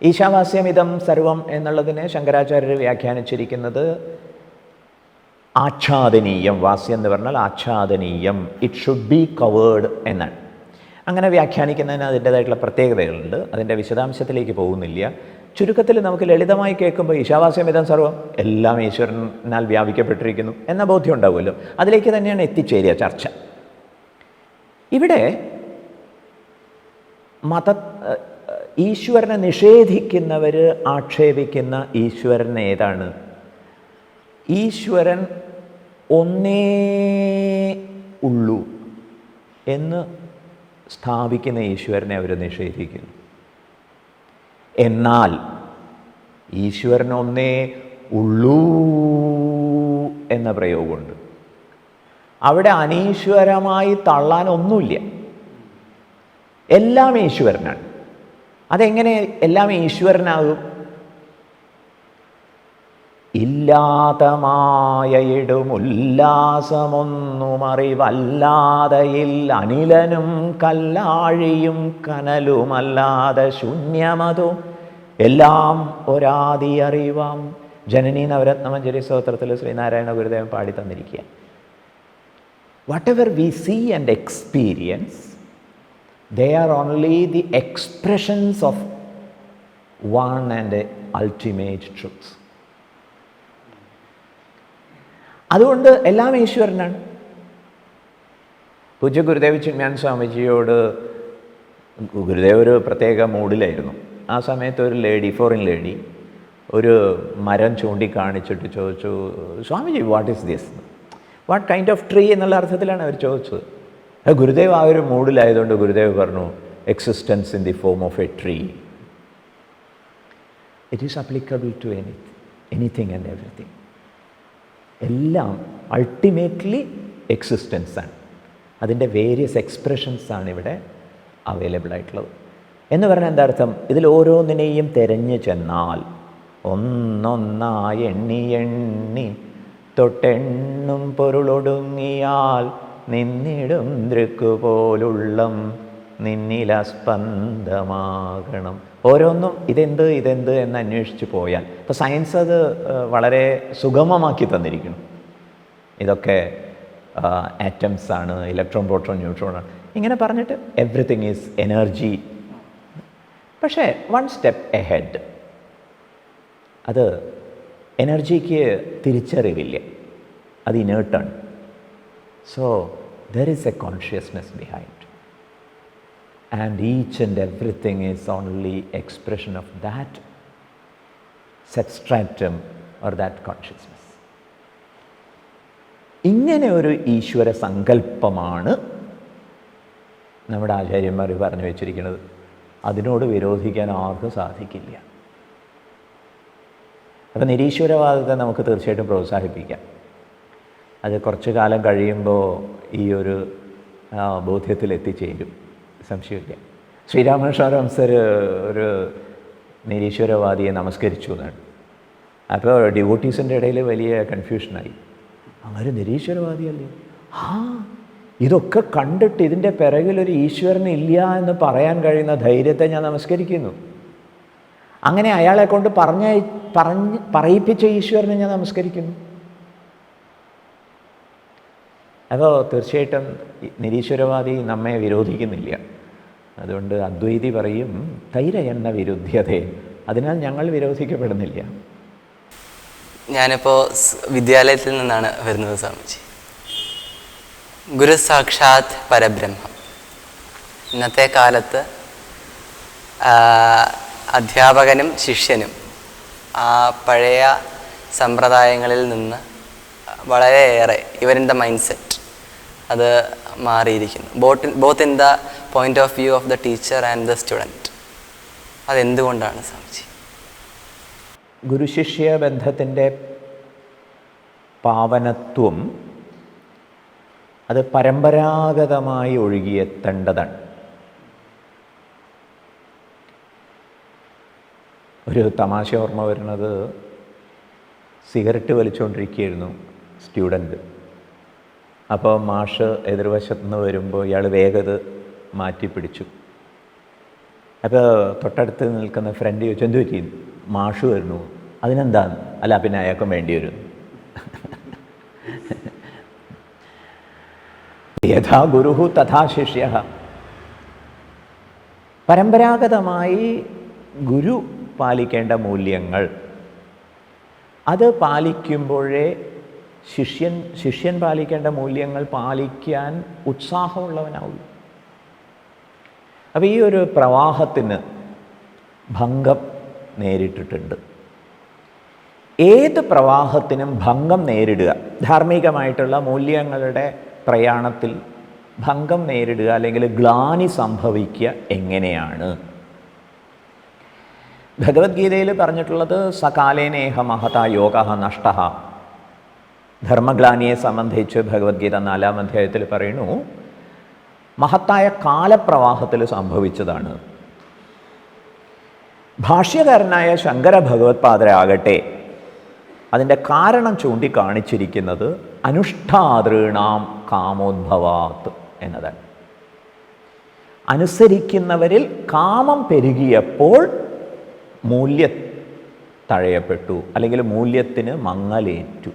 ഈശാവാസ്യമിതം സർവം എന്നുള്ളതിനെ ശങ്കരാചാര്യർ വ്യാഖ്യാനിച്ചിരിക്കുന്നത് ആച്ഛാദനീയം. വാസ്യം എന്ന് പറഞ്ഞാൽ ആച്ഛാദനീയം, ഇറ്റ് ഷുഡ് ബി കവേർഡ് എന്നാണ്. അങ്ങനെ വ്യാഖ്യാനിക്കുന്നതിന് അതിൻ്റേതായിട്ടുള്ള പ്രത്യേകതകളുണ്ട്. അതിൻ്റെ വിശദാംശത്തിലേക്ക് പോകുന്നില്ല. ചുരുക്കത്തിൽ നമുക്ക് ലളിതമായി കേൾക്കുമ്പോൾ ഈശാവാസ്യമിതം സർവം, എല്ലാം ഈശ്വരനാൽ വ്യാപിക്കപ്പെട്ടിരിക്കുന്നു എന്ന ബോധ്യം ഉണ്ടാവുമല്ലോ. അതിലേക്ക് തന്നെയാണ് എത്തിച്ചേരുക ചർച്ച. ഇവിടെ ഈശ്വരനെ നിഷേധിക്കുന്നവർ ആക്ഷേപിക്കുന്ന ഈശ്വരൻ ഏതാണ്? ഈശ്വരൻ ഒന്നേ ഉള്ളൂ എന്ന് സ്ഥാപിക്കുന്ന ഈശ്വരനെ അവർ നിഷേധിക്കുന്നു. എന്നാൽ ഈശ്വരൻ ഒന്നേ ഉള്ളൂ എന്ന പ്രയോഗമുണ്ട്. അവിടെ അനീശ്വരമായി തള്ളാൻ ഒന്നുമില്ല. എല്ലാം ഈശ്വരനാണ്. അതെങ്ങനെ എല്ലാം ഈശ്വരനാകും? ഇല്ലാത്ത മായയിടും ഉല്ലാസമൊന്നും അറിവല്ലാതെയിൽ അനിലനും കല്ലാഴിയും കനലുമല്ലാതെ ശൂന്യമതും എല്ലാം ഒരാദി അറിവാം. ജനനി നവരത്നമഞ്ജരി സ്തോത്രത്തിൽ ശ്രീനാരായണ ഗുരുദേവൻ പാടി തന്നിരിക്കുക. whatever we see and experience, they are only the expressions of one and ultimate truth. അതുകൊണ്ട് എല്ലാം ഈശ്വരനാണ്. പൂജ്യ ഗുരുദേവ് ചിന്മയാനന്ദ സ്വാമിജിയോട് ഗുരുദേവ് ഒരു പ്രത്യേക മൂഡിലായിരുന്നു. ആ സമയത്ത് ഒരു ലേഡി, ഫോറിൻ ലേഡി, ഒരു മരം ചൂണ്ടിക്കാണിച്ചിട്ട് ചോദിച്ചു, Swamiji what is this, what kind of tree എന്നുള്ള അർത്ഥത്തിലാണ് അവർ ചോദിച്ചത്. ഗുരുദേവ് ആ ഒരു മൂഡിലായതുകൊണ്ട് ഗുരുദേവ് പറഞ്ഞു, existence in the form of a tree. It is applicable to anything and everything. എല്ലാം അൾട്ടിമേറ്റ്ലി എക്സിസ്റ്റൻസ് ആണ്. അതിൻ്റെ വേരിയസ് എക്സ്പ്രഷൻസ് ആണ് ഇവിടെ അവൈലബിൾ ആയിട്ടുള്ളത്. എന്ന് പറഞ്ഞാൽ എന്താ അർത്ഥം? ഇതിൽ ഓരോന്നിനെയും തിരഞ്ഞു ചെന്നാൽ ഒന്നൊന്നായി എണ്ണി എണ്ണി തൊട്ടെണ്ണും പൊരുളൊടുങ്ങിയാൽ നിന്നിടും ദൃക്കുപോലുള്ളം നിന്നിലസ്പന്ദമാകണം. ഓരോന്നും ഇതെന്ത് എന്ന് അന്വേഷിച്ച് പോയാൽ, ഇപ്പോൾ സയൻസ് അത് വളരെ സുഗമമാക്കി തന്നിരിക്കുന്നു. ഇതൊക്കെ ആറ്റംസ് ആണ്, ഇലക്ട്രോൺ, പ്രോട്ടോൺ, ന്യൂട്രോൺ ആണ്, ഇങ്ങനെ പറഞ്ഞിട്ട് എവ്രിതിങ് ഈസ് എനർജി. പക്ഷേ വൺ സ്റ്റെപ്പ് എഹെഡ്, അത് എനർജിക്ക് തിരിച്ചറിവില്ല, അത് ഇനേർട്ടാണ്. So there is a consciousness behind. And each and everything is only expression of that substratum or that consciousness. ഇങ്ങനെ ഒരു ഈശ്വര സങ്കല്പമാണ് നമ്മുടെ ആചാര്യന്മാർ പറഞ്ഞു വെച്ചിരിക്കുന്നത്. അതിനോട് വിരോധിക്കാൻ ആർക്കും സാധിക്കില്ല. അപ്പം നിരീശ്വരവാദത്തെ നമുക്ക് തീർച്ചയായിട്ടും പ്രോത്സാഹിപ്പിക്കാം. അത് കുറച്ചു കാലം കഴിയുമ്പോൾ ഈ ഒരു ബോധ്യത്തിൽ എത്തിച്ചേരും, സംശയമില്ല. ശ്രീരാമകൃഷ്ണപരമഹംസർ ഒരു നിരീശ്വരവാദിയെ നമസ്കരിച്ചു എന്നാണ്. അപ്പോൾ ഡിവോട്ടീസിൻ്റെ ഇടയിൽ വലിയ കൺഫ്യൂഷനായി. അങ്ങനെ നിരീശ്വരവാദിയല്ലേ? ഇതൊക്കെ കണ്ടിട്ട് ഇതിൻ്റെ പിറകിലൊരു ഈശ്വരനില്ല എന്ന് പറയാൻ കഴിയുന്ന ധൈര്യത്തെ ഞാൻ നമസ്കരിക്കുന്നു. അങ്ങനെ അയാളെ കൊണ്ട് പറയിപ്പിച്ച ഈശ്വരനെ ഞാൻ നമസ്കരിക്കുന്നു. അപ്പോൾ തീർച്ചയായിട്ടും നിരീശ്വരവാദി നമ്മെ വിരോധിക്കുന്നില്ല. അതുകൊണ്ട് അദ്വൈതി പറയും തൈര എന്ന വിരുദ്ധ്യതേ, അതിനാൽ ഞങ്ങൾ വിരോധിക്കപ്പെടുന്നില്ല. ഞാനിപ്പോൾ വിദ്യാലയത്തിൽ നിന്നാണ് വരുന്നത് സ്വാമിജി. ഗുരു സാക്ഷാത് പരബ്രഹ്മം. ഇന്നത്തെ കാലത്ത് അധ്യാപകനും ശിഷ്യനും ആ പഴയ സമ്പ്രദായങ്ങളിൽ നിന്ന് വളരെയേറെ ഇവരിൻ ദ മൈൻഡ് സെറ്റ് അത് മാറിയിരിക്കുന്നു. Both in the point of view of the teacher and the student. അതെന്തുകൊണ്ടാണ് സ്വാമിജി? ഗുരുശിഷ്യ ബന്ധത്തിൻ്റെ പാവനത്വം അത് പരമ്പരാഗതമായി ഒഴുകിയെത്തേണ്ടതാണ്. ഒരു തമാശ ഓർമ്മ വരുന്നത്, സിഗരറ്റ് വലിച്ചുകൊണ്ടിരിക്കുകയായിരുന്നു സ്റ്റുഡൻറ്റ്. അപ്പോൾ മാഷ് എതിർവശത്ത് നിന്ന് വരുമ്പോൾ ഇയാൾ വേഗത മാറ്റി പിടിച്ചു. അപ്പോൾ തൊട്ടടുത്ത് നിൽക്കുന്ന ഫ്രണ്ട് ചോദിച്ചു, എന്ത് പറ്റി? മാഷ് വരുന്നു. അതിനെന്താന്ന്? അല്ല പിന്നെ അയാൾക്കും വേണ്ടി വരും. യഥാ ഗുരുഹു തഥാ ശിഷ്യ. പരമ്പരാഗതമായി ഗുരു പാലിക്കേണ്ട മൂല്യങ്ങൾ അത് പാലിക്കുമ്പോഴേ ശിഷ്യൻ പാലിക്കേണ്ട മൂല്യങ്ങൾ പാലിക്കാൻ ഉത്സാഹമുള്ളവനാവുള്ളൂ. അപ്പോൾ ഈ ഒരു പ്രവാഹത്തിന് ഭംഗം നേരിട്ടിട്ടുണ്ട്. ഏത് പ്രവാഹത്തിനും ഭംഗം നേരിടുക, ധാർമ്മികമായിട്ടുള്ള മൂല്യങ്ങളുടെ പ്രയാണത്തിൽ ഭംഗം നേരിടുക അല്ലെങ്കിൽ ഗ്ലാനി സംഭവിക്കുക എങ്ങനെയാണ്? ഭഗവത്ഗീതയിൽ പറഞ്ഞിട്ടുള്ളത് സകാലേനേഹ മഹത യോഗ നഷ്ട. ധർമ്മഗ്ലാനിയെ സംബന്ധിച്ച് ഭഗവത്ഗീത 4-ാം അധ്യായത്തിൽ പറയുന്നു, മഹത്തായ കാലപ്രവാഹത്തിൽ സംഭവിച്ചതാണ്. ഭാഷ്യകാരനായ ശങ്കര ഭഗവത്പാദരാകട്ടെ അതിൻ്റെ കാരണം ചൂണ്ടിക്കാണിച്ചിരിക്കുന്നത് അനുഷ്ഠാതൃണാം കാമോദ്ഭവാത് എന്നതാണ്. അനുസരിക്കുന്നവരിൽ കാമം പെരുകിയപ്പോൾ മൂല്യം തഴയപ്പെട്ടു, അല്ലെങ്കിൽ മൂല്യത്തിന് മങ്ങലേറ്റു.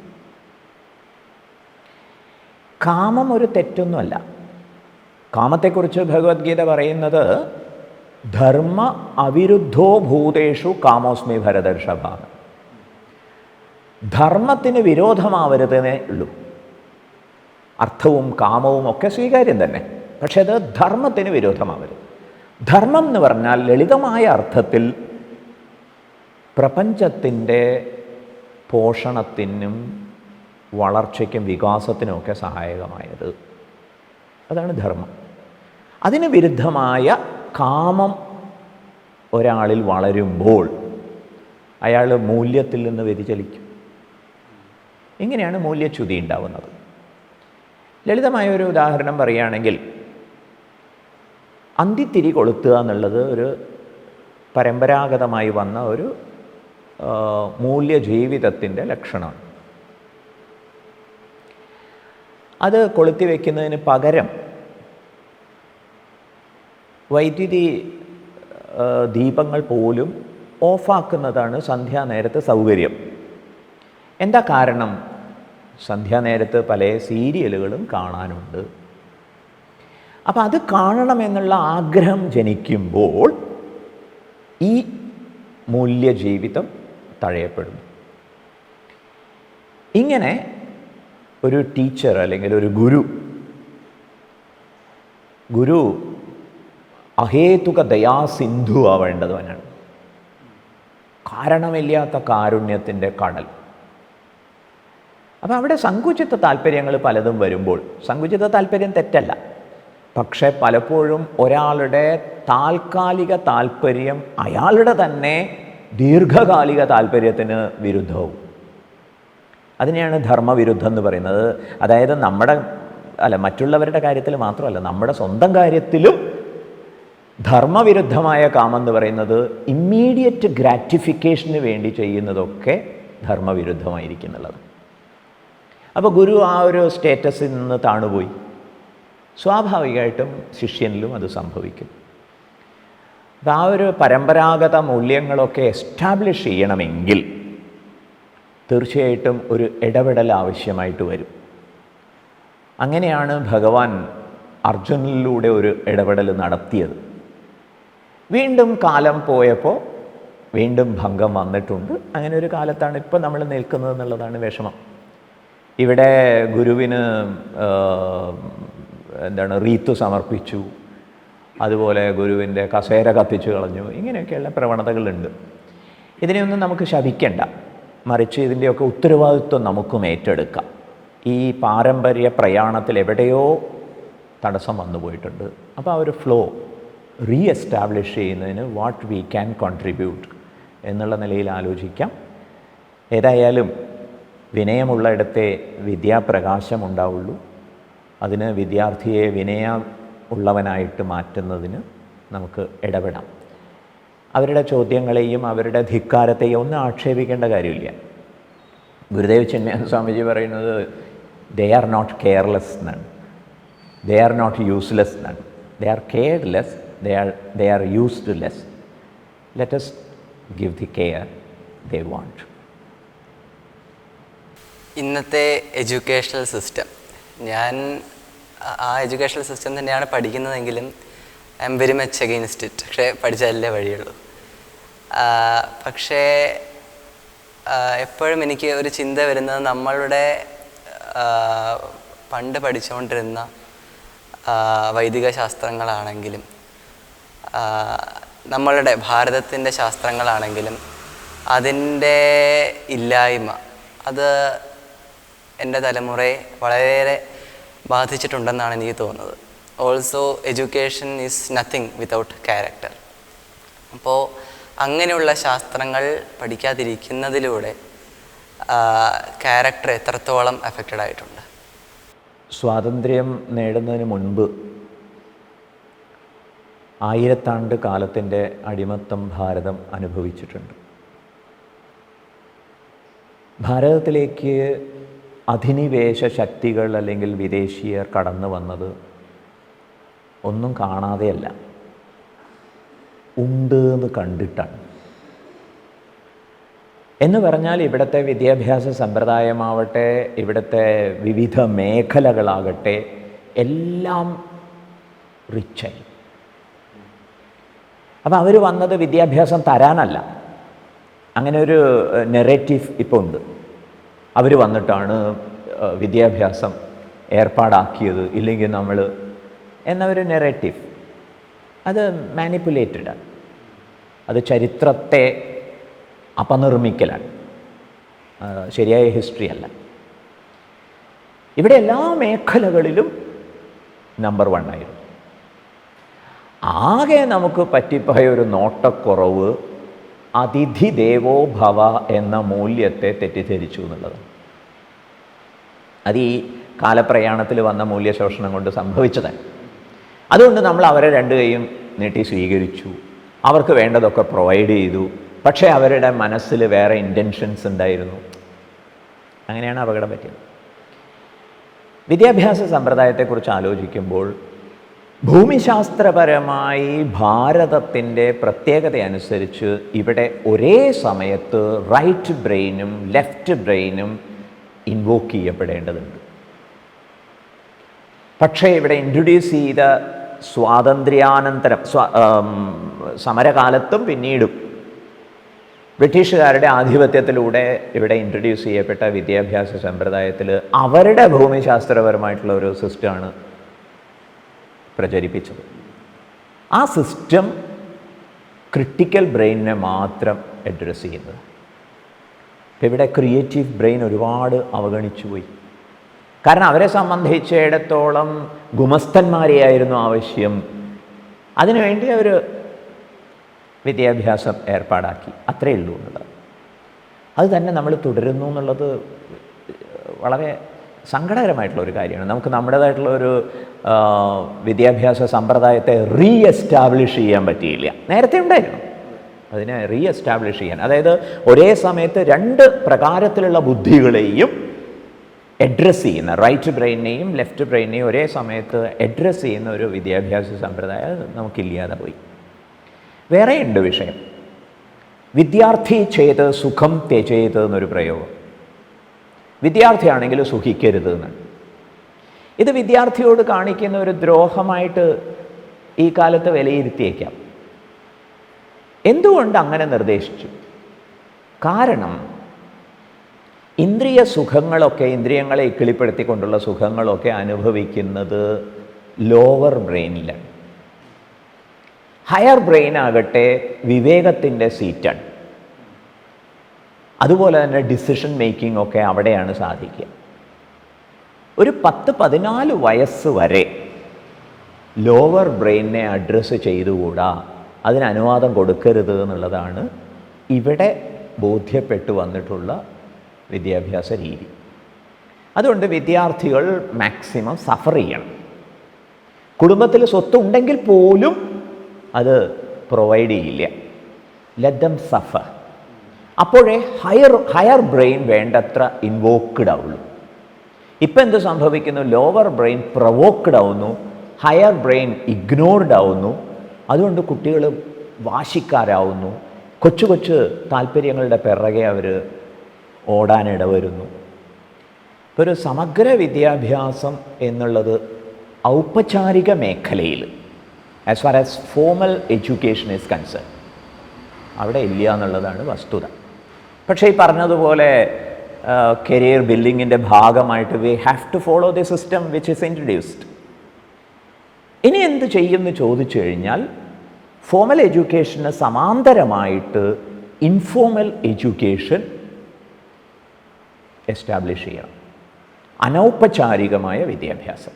കാമം ഒരു തെറ്റൊന്നുമല്ല. കാമത്തെക്കുറിച്ച് ഭഗവത്ഗീത പറയുന്നത് ധർമ്മ അവിരുദ്ധോ ഭൂതേഷു കാമോസ്മി ഭരതർഷഭ. ധർമ്മത്തിന് വിരോധമാവരുതേ ഉള്ളൂ. അർത്ഥവും കാമവും ഒക്കെ സ്വീകാര്യം തന്നെ, പക്ഷെ അത് ധർമ്മത്തിന് വിരോധമാവരുത്. ധർമ്മം എന്ന് പറഞ്ഞാൽ ലളിതമായ അർത്ഥത്തിൽ പ്രപഞ്ചത്തിൻ്റെ പോഷണത്തിനും വളർച്ചയ്ക്കും വികാസത്തിനുമൊക്കെ സഹായകമായത്, അതാണ് ധർമ്മം. അതിന് വിരുദ്ധമായ കാമം ഒരാളിൽ വളരുമ്പോൾ അയാൾ മൂല്യത്തിൽ നിന്ന് വ്യതിചലിക്കും. ഇങ്ങനെയാണ് മൂല്യച്യുതി ഉണ്ടാവുന്നത്. ലളിതമായ ഒരു ഉദാഹരണം പറയുകയാണെങ്കിൽ, അന്തിത്തിരി കൊളുത്തുക എന്നുള്ളത് ഒരു പരമ്പരാഗതമായി വന്ന ഒരു മൂല്യജീവിതത്തിൻ്റെ ലക്ഷണമാണ്. അത് കൊളുത്തി വയ്ക്കുന്നതിന് പകരം വൈദ്യുതി ദീപങ്ങൾ പോലും ഓഫാക്കുന്നതാണ് സന്ധ്യാനേരത്ത് സൗകര്യം. എന്താ കാരണം? സന്ധ്യാനേരത്ത് പല സീരിയലുകളും കാണാനുണ്ട്. അപ്പം അത് കാണണമെന്നുള്ള ആഗ്രഹം ജനിക്കുമ്പോൾ ഈ മൂല്യജീവിതം തഴയപ്പെടുന്നു. ഇങ്ങനെ ഒരു ടീച്ചർ അല്ലെങ്കിൽ ഒരു ഗുരു അഹേതുക ദയാസിന്ധു ആവേണ്ടവനാണ്. കാരണമില്ലാത്ത കാരുണ്യത്തിൻ്റെ കടൽ. അപ്പം അവിടെ സങ്കുചിത താല്പര്യങ്ങൾ പലതും വരുമ്പോൾ, സങ്കുചിത താല്പര്യം തെറ്റല്ല, പക്ഷേ പലപ്പോഴും ഒരാളുടെ താൽക്കാലിക താല്പര്യം അയാളുടെ തന്നെ ദീർഘകാലിക താല്പര്യത്തിന് വിരുദ്ധവും. അതിനെയാണ് ധർമ്മവിരുദ്ധം എന്ന് പറയുന്നത്. അതായത് മറ്റുള്ളവരുടെ കാര്യത്തിൽ മാത്രമല്ല, നമ്മുടെ സ്വന്തം കാര്യത്തിലും ധർമ്മവിരുദ്ധമായ കാമം എന്ന് പറയുന്നത് ഇമ്മീഡിയറ്റ് ഗ്രാറ്റിഫിക്കേഷന് വേണ്ടി ചെയ്യുന്നതൊക്കെ ധർമ്മവിരുദ്ധമായിരിക്കുന്നുള്ളത്. അപ്പോൾ ഗുരു ആ ഒരു സ്റ്റേറ്റസിൽ നിന്ന് താണുപോയി. സ്വാഭാവികമായിട്ടും ശിഷ്യനിലും അത് സംഭവിക്കും. അപ്പോൾ ആ ഒരു പരമ്പരാഗത മൂല്യങ്ങളൊക്കെ എസ്റ്റാബ്ലിഷ് ചെയ്യണമെങ്കിൽ തീർച്ചയായിട്ടും ഒരു ഇടപെടൽ ആവശ്യമായിട്ട് വരും. അങ്ങനെയാണ് ഭഗവാൻ അർജുനനിലൂടെ ഒരു ഇടപെടൽ നടത്തിയത്. വീണ്ടും കാലം പോയപ്പോൾ വീണ്ടും ഭംഗം വന്നിട്ടുണ്ട്. അങ്ങനെ ഒരു കാലത്താണ് ഇപ്പോൾ നമ്മൾ നിൽക്കുന്നത് എന്നുള്ളതാണ് വിഷമം. ഇവിടെ ഗുരുവിന് റീത്ത് സമർപ്പിച്ചു, അതുപോലെ ഗുരുവിൻ്റെ കസേര കത്തിച്ചു കളഞ്ഞു. ഇങ്ങനെയൊക്കെയുള്ള പ്രവണതകളുണ്ട്. ഇതിനെയൊന്നും നമുക്ക് ശപിക്കണ്ട, മറിച്ച് ഇതിൻ്റെയൊക്കെ ഉത്തരവാദിത്വം നമുക്കും ഏറ്റെടുക്കാം. ഈ പാരമ്പര്യ പ്രയാണത്തിൽ എവിടെയോ തടസ്സം വന്നു പോയിട്ടുണ്ട്. അപ്പോൾ ആ ഒരു ഫ്ലോ റീ എസ്റ്റാബ്ലിഷ് ചെയ്യുന്നതിന് വാട്ട് വി ക്യാൻ കോൺട്രിബ്യൂട്ട് എന്നുള്ള നിലയിൽ ആലോചിക്കാം. ഏതായാലും വിനയമുള്ളയിടത്തെ വിദ്യാപ്രകാശം ഉണ്ടാവുള്ളൂ. അതിന് വിദ്യാർത്ഥിയെ വിനയ ഉള്ളവനായിട്ട് മാറ്റുന്നതിന് നമുക്ക് ഇടപെടാം. അവരുടെ ചോദ്യങ്ങളെയും അവരുടെ ധിക്കാരത്തെയും ഒന്നും ആക്ഷേപിക്കേണ്ട കാര്യമില്ല. ഗുരുദേവ് ചിന്മയാനന്ദ സ്വാമിജി പറയുന്നത് ദേ ആർ നോട്ട് കെയർലെസ് എന്നാണ്, ദേ ആർ നോട്ട് യൂസ്ലെസ് എന്നാണ്. They are careless, they are useless. Let us give the care they want. ഇന്നത്തെ എഡ്യൂക്കേഷണൽ സിസ്റ്റം, ഞാൻ ആ എഡ്യൂക്കേഷണൽ സിസ്റ്റം തന്നെയാണ് പഠിക്കുന്നതെങ്കിലും I am very much against it. പക്ഷേ പഠിച്ചാലേ വഴിയുള്ളൂ. പക്ഷേ എപ്പോഴും എനിക്ക് ഒരു ചിന്ത വരുന്നത്, നമ്മളുടെ പണ്ട് പഠിച്ചുകൊണ്ടിരുന്ന വൈദിക ശാസ്ത്രങ്ങളാണെങ്കിലും നമ്മളുടെ ഭാരതത്തിൻ്റെ ശാസ്ത്രങ്ങളാണെങ്കിലും അതിൻ്റെ ഇല്ലായ്മ അത് എൻ്റെ തലമുറയെ വളരെയേറെ ബാധിച്ചിട്ടുണ്ടെന്നാണ് എനിക്ക് തോന്നുന്നത്. Also education is nothing without character. അപ്പോൾ അങ്ങനെയുള്ള ശാസ്ത്രങ്ങൾ പഠിക്കാതിരിക്കുന്നതിലൂടെ ക്യാരക്ടർ എത്രത്തോളം അഫക്റ്റഡ് ആയിട്ടുണ്ട്? സ്വാതന്ത്ര്യം നേടുന്നതിന് മുൻപ് 1000 ആണ്ട് കാലത്തിൻ്റെ അടിമത്തം ഭാരതം അനുഭവിച്ചിട്ടുണ്ട്. ഭാരതത്തിലേക്ക് അധിനിവേശ ശക്തികൾ അല്ലെങ്കിൽ വിദേശീയർ കടന്നു വന്നത് ഒന്നും കാണാതെയല്ല, ഉണ്ട് എന്ന് കണ്ടിട്ടാണ്. എന്ന് പറഞ്ഞാൽ ഇവിടുത്തെ വിദ്യാഭ്യാസ സമ്പ്രദായമാവട്ടെ, ഇവിടുത്തെ വിവിധ മേഖലകളാകട്ടെ, എല്ലാം റിച്ചായി. അപ്പോൾ അവർ വന്നത് വിദ്യാഭ്യാസം തരാനല്ല. അങ്ങനെ ഒരു നെറേറ്റീവ് ഇപ്പോൾ ഉണ്ട്. അവർ വന്നിട്ടാണ് വിദ്യാഭ്യാസം ഏർപ്പാടാക്കിയത്, ഇല്ലെങ്കിൽ നമ്മൾ എന്നൊരു നെറേറ്റീവ്. അത് മാനിപ്പുലേറ്റഡാണ്. അത് ചരിത്രത്തെ അപനിർമ്മിക്കലാണ്, ശരിയായ ഹിസ്റ്ററി അല്ല. ഇവിടെ എല്ലാ മേഖലകളിലും നമ്പർ 1 ആയിരുന്നു. ആകെ നമുക്ക് പറ്റിപ്പോയ ഒരു നോട്ടക്കുറവ് അതിഥി ദേവോ ഭവ എന്ന മൂല്യത്തെ തെറ്റിദ്ധരിച്ചു എന്നുള്ളത്. അത് ഈ കാലപ്രയാണത്തിൽ വന്ന മൂല്യശോഷണം കൊണ്ട് സംഭവിച്ചതാണ്. അതുകൊണ്ട് നമ്മൾ അവരെ രണ്ട് കൈയും നീട്ടി സ്വീകരിച്ചു, അവർക്ക് വേണ്ടതൊക്കെ പ്രൊവൈഡ് ചെയ്തു. പക്ഷേ അവരുടെ മനസ്സിൽ വേറെ ഇൻറ്റൻഷൻസ് ഉണ്ടായിരുന്നു. അങ്ങനെയാണ് അപകടം പറ്റിയത്. വിദ്യാഭ്യാസ സമ്പ്രദായത്തെക്കുറിച്ച് ആലോചിക്കുമ്പോൾ ഭൂമിശാസ്ത്രപരമായി ഭാരതത്തിൻ്റെ പ്രത്യേകതയനുസരിച്ച് ഇവിടെ ഒരേ സമയത്ത് റൈറ്റ് ബ്രെയിനും ലെഫ്റ്റ് ബ്രെയിനും ഇൻവോക്ക് ചെയ്യപ്പെടേണ്ടതുണ്ട്. പക്ഷേ ഇവിടെ ഇൻട്രൊഡ്യൂസ് ചെയ്ത സ്വാതന്ത്ര്യാനന്തരം സമരകാലത്തും പിന്നീടും ബ്രിട്ടീഷുകാരുടെ ആധിപത്യത്തിലൂടെ ഇവിടെ ഇൻട്രൊഡ്യൂസ് ചെയ്യപ്പെട്ട വിദ്യാഭ്യാസ സമ്പ്രദായത്തിൽ അവരുടെ ഭൂമിശാസ്ത്രപരമായിട്ടുള്ള ഒരു സിസ്റ്റമാണ് പ്രചരിപ്പിച്ചത്. ആ സിസ്റ്റം ക്രിട്ടിക്കൽ ബ്രെയിനിനെ മാത്രം അഡ്രസ്സ് ചെയ്യുന്നത്. ഇവിടെ ക്രിയേറ്റീവ് ബ്രെയിൻ ഒരുപാട് അവഗണിച്ചു പോയി. കാരണം അവരെ സംബന്ധിച്ചിടത്തോളം ഗുമസ്തന്മാരെയായിരുന്നു ആവശ്യം. അതിനുവേണ്ടി അവർ വിദ്യാഭ്യാസം ഏർപ്പാടാക്കി, അത്രയേ ഉള്ളൂ എന്നുള്ളത്. അത് തന്നെ നമ്മൾ തുടരുന്നു എന്നുള്ളത് വളരെ സങ്കടകരമായിട്ടുള്ള ഒരു കാര്യമാണ്. നമുക്ക് നമ്മുടേതായിട്ടുള്ള ഒരു വിദ്യാഭ്യാസ സമ്പ്രദായത്തെ റീ എസ്റ്റാബ്ലിഷ് ചെയ്യാൻ പറ്റിയില്ല. നേരത്തെ ഉണ്ടായിരുന്നു, അതിനെ റീ എസ്റ്റാബ്ലിഷ് ചെയ്യാൻ. അതായത് ഒരേ സമയത്ത് രണ്ട് പ്രകാരത്തിലുള്ള ബുദ്ധികളെയും അഡ്രസ്സ് ചെയ്യുന്ന, റൈറ്റ് ബ്രെയിനെയും ലെഫ്റ്റ് ബ്രെയിനെയും ഒരേ സമയത്ത് അഡ്രസ്സ് ചെയ്യുന്ന ഒരു വിദ്യാഭ്യാസ സമ്പ്രദായം നമുക്കില്ലാതെ പോയി. വേറെയുണ്ട് വിഷയം. വിദ്യാർത്ഥി ചെയ്ത് സുഖം ത്യജേത് എന്നൊരു പ്രയോഗം. വിദ്യാർത്ഥിയാണെങ്കിൽ സുഖിക്കരുത് എന്നാണ്. ഇത് വിദ്യാർത്ഥിയോട് കാണിക്കുന്ന ഒരു ദ്രോഹമായിട്ട് ഈ കാലത്ത് വിലയിരുത്തിയേക്കാം. എന്തുകൊണ്ട് അങ്ങനെ നിർദ്ദേശിച്ചു? കാരണം ഇന്ദ്രിയ സുഖങ്ങളൊക്കെ, ഇന്ദ്രിയങ്ങളെ ഇക്കിളിപ്പെടുത്തിക്കൊണ്ടുള്ള സുഖങ്ങളൊക്കെ അനുഭവിക്കുന്നത് ലോവർ ബ്രെയിനിലാണ്. ഹയർ ബ്രെയിൻ ആകട്ടെ വിവേകത്തിൻ്റെ സീറ്റാണ്. അതുപോലെ തന്നെ ഡിസിഷൻ മേക്കിംഗ് ഒക്കെ അവിടെയാണ് സാധിക്കുക. ഒരു 10-14 വയസ്സ് വരെ ലോവർ ബ്രെയിനിനെ അഡ്രസ്സ് ചെയ്തുകൂടാ, അതിന് അനുവാദം കൊടുക്കരുത് എന്നുള്ളതാണ് ഇവിടെ ബോധ്യപ്പെട്ടു വന്നിട്ടുള്ള വിദ്യാഭ്യാസ രീതി. അതുകൊണ്ട് വിദ്യാർത്ഥികൾ മാക്സിമം സഫർ ചെയ്യണം. കുടുംബത്തിൽ സ്വത്തുണ്ടെങ്കിൽ പോലും അത് പ്രൊവൈഡ് ചെയ്യില്ല. Let them suffer. അപ്പോഴേ ഹയർ ബ്രെയിൻ വേണ്ടത്ര ഇൻവോക്ക്ഡ് ആവുള്ളൂ. ഇപ്പം എന്ത് സംഭവിക്കുന്നു? ലോവർ ബ്രെയിൻ പ്രൊവോക്ക്ഡ് ആവുന്നു, ഹയർ ബ്രെയിൻ ഇഗ്നോർഡ് ആവുന്നു. അതുകൊണ്ട് കുട്ടികൾ വാശിക്കാരാവുന്നു, കൊച്ചു കൊച്ചു താല്പര്യങ്ങളുടെ പിറകെ അവർ ഓടാനിടവരുന്നു. ഇപ്പോൾ ഒരു സമഗ്ര വിദ്യാഭ്യാസം എന്നുള്ളത് ഔപചാരിക മേഖലയിൽ, as far as formal education is concern, അവിടെ ഇല്ല എന്നുള്ളതാണ് വസ്തുത. പക്ഷേ ഈ പറഞ്ഞതുപോലെ കരിയർ ബിൽഡിങ്ങിൻ്റെ ഭാഗമായിട്ട് we have to follow the system which is introduced. ഇനി എന്ത് ചെയ്യുമെന്ന് ചോദിച്ചു കഴിഞ്ഞാൽ, ഫോമൽ എഡ്യൂക്കേഷന് സമാന്തരമായിട്ട് ഇൻഫോമൽ എഡ്യൂക്കേഷൻ എസ്റ്റാബ്ലിഷ് ചെയ്യണം. അനൗപചാരികമായ വിദ്യാഭ്യാസം.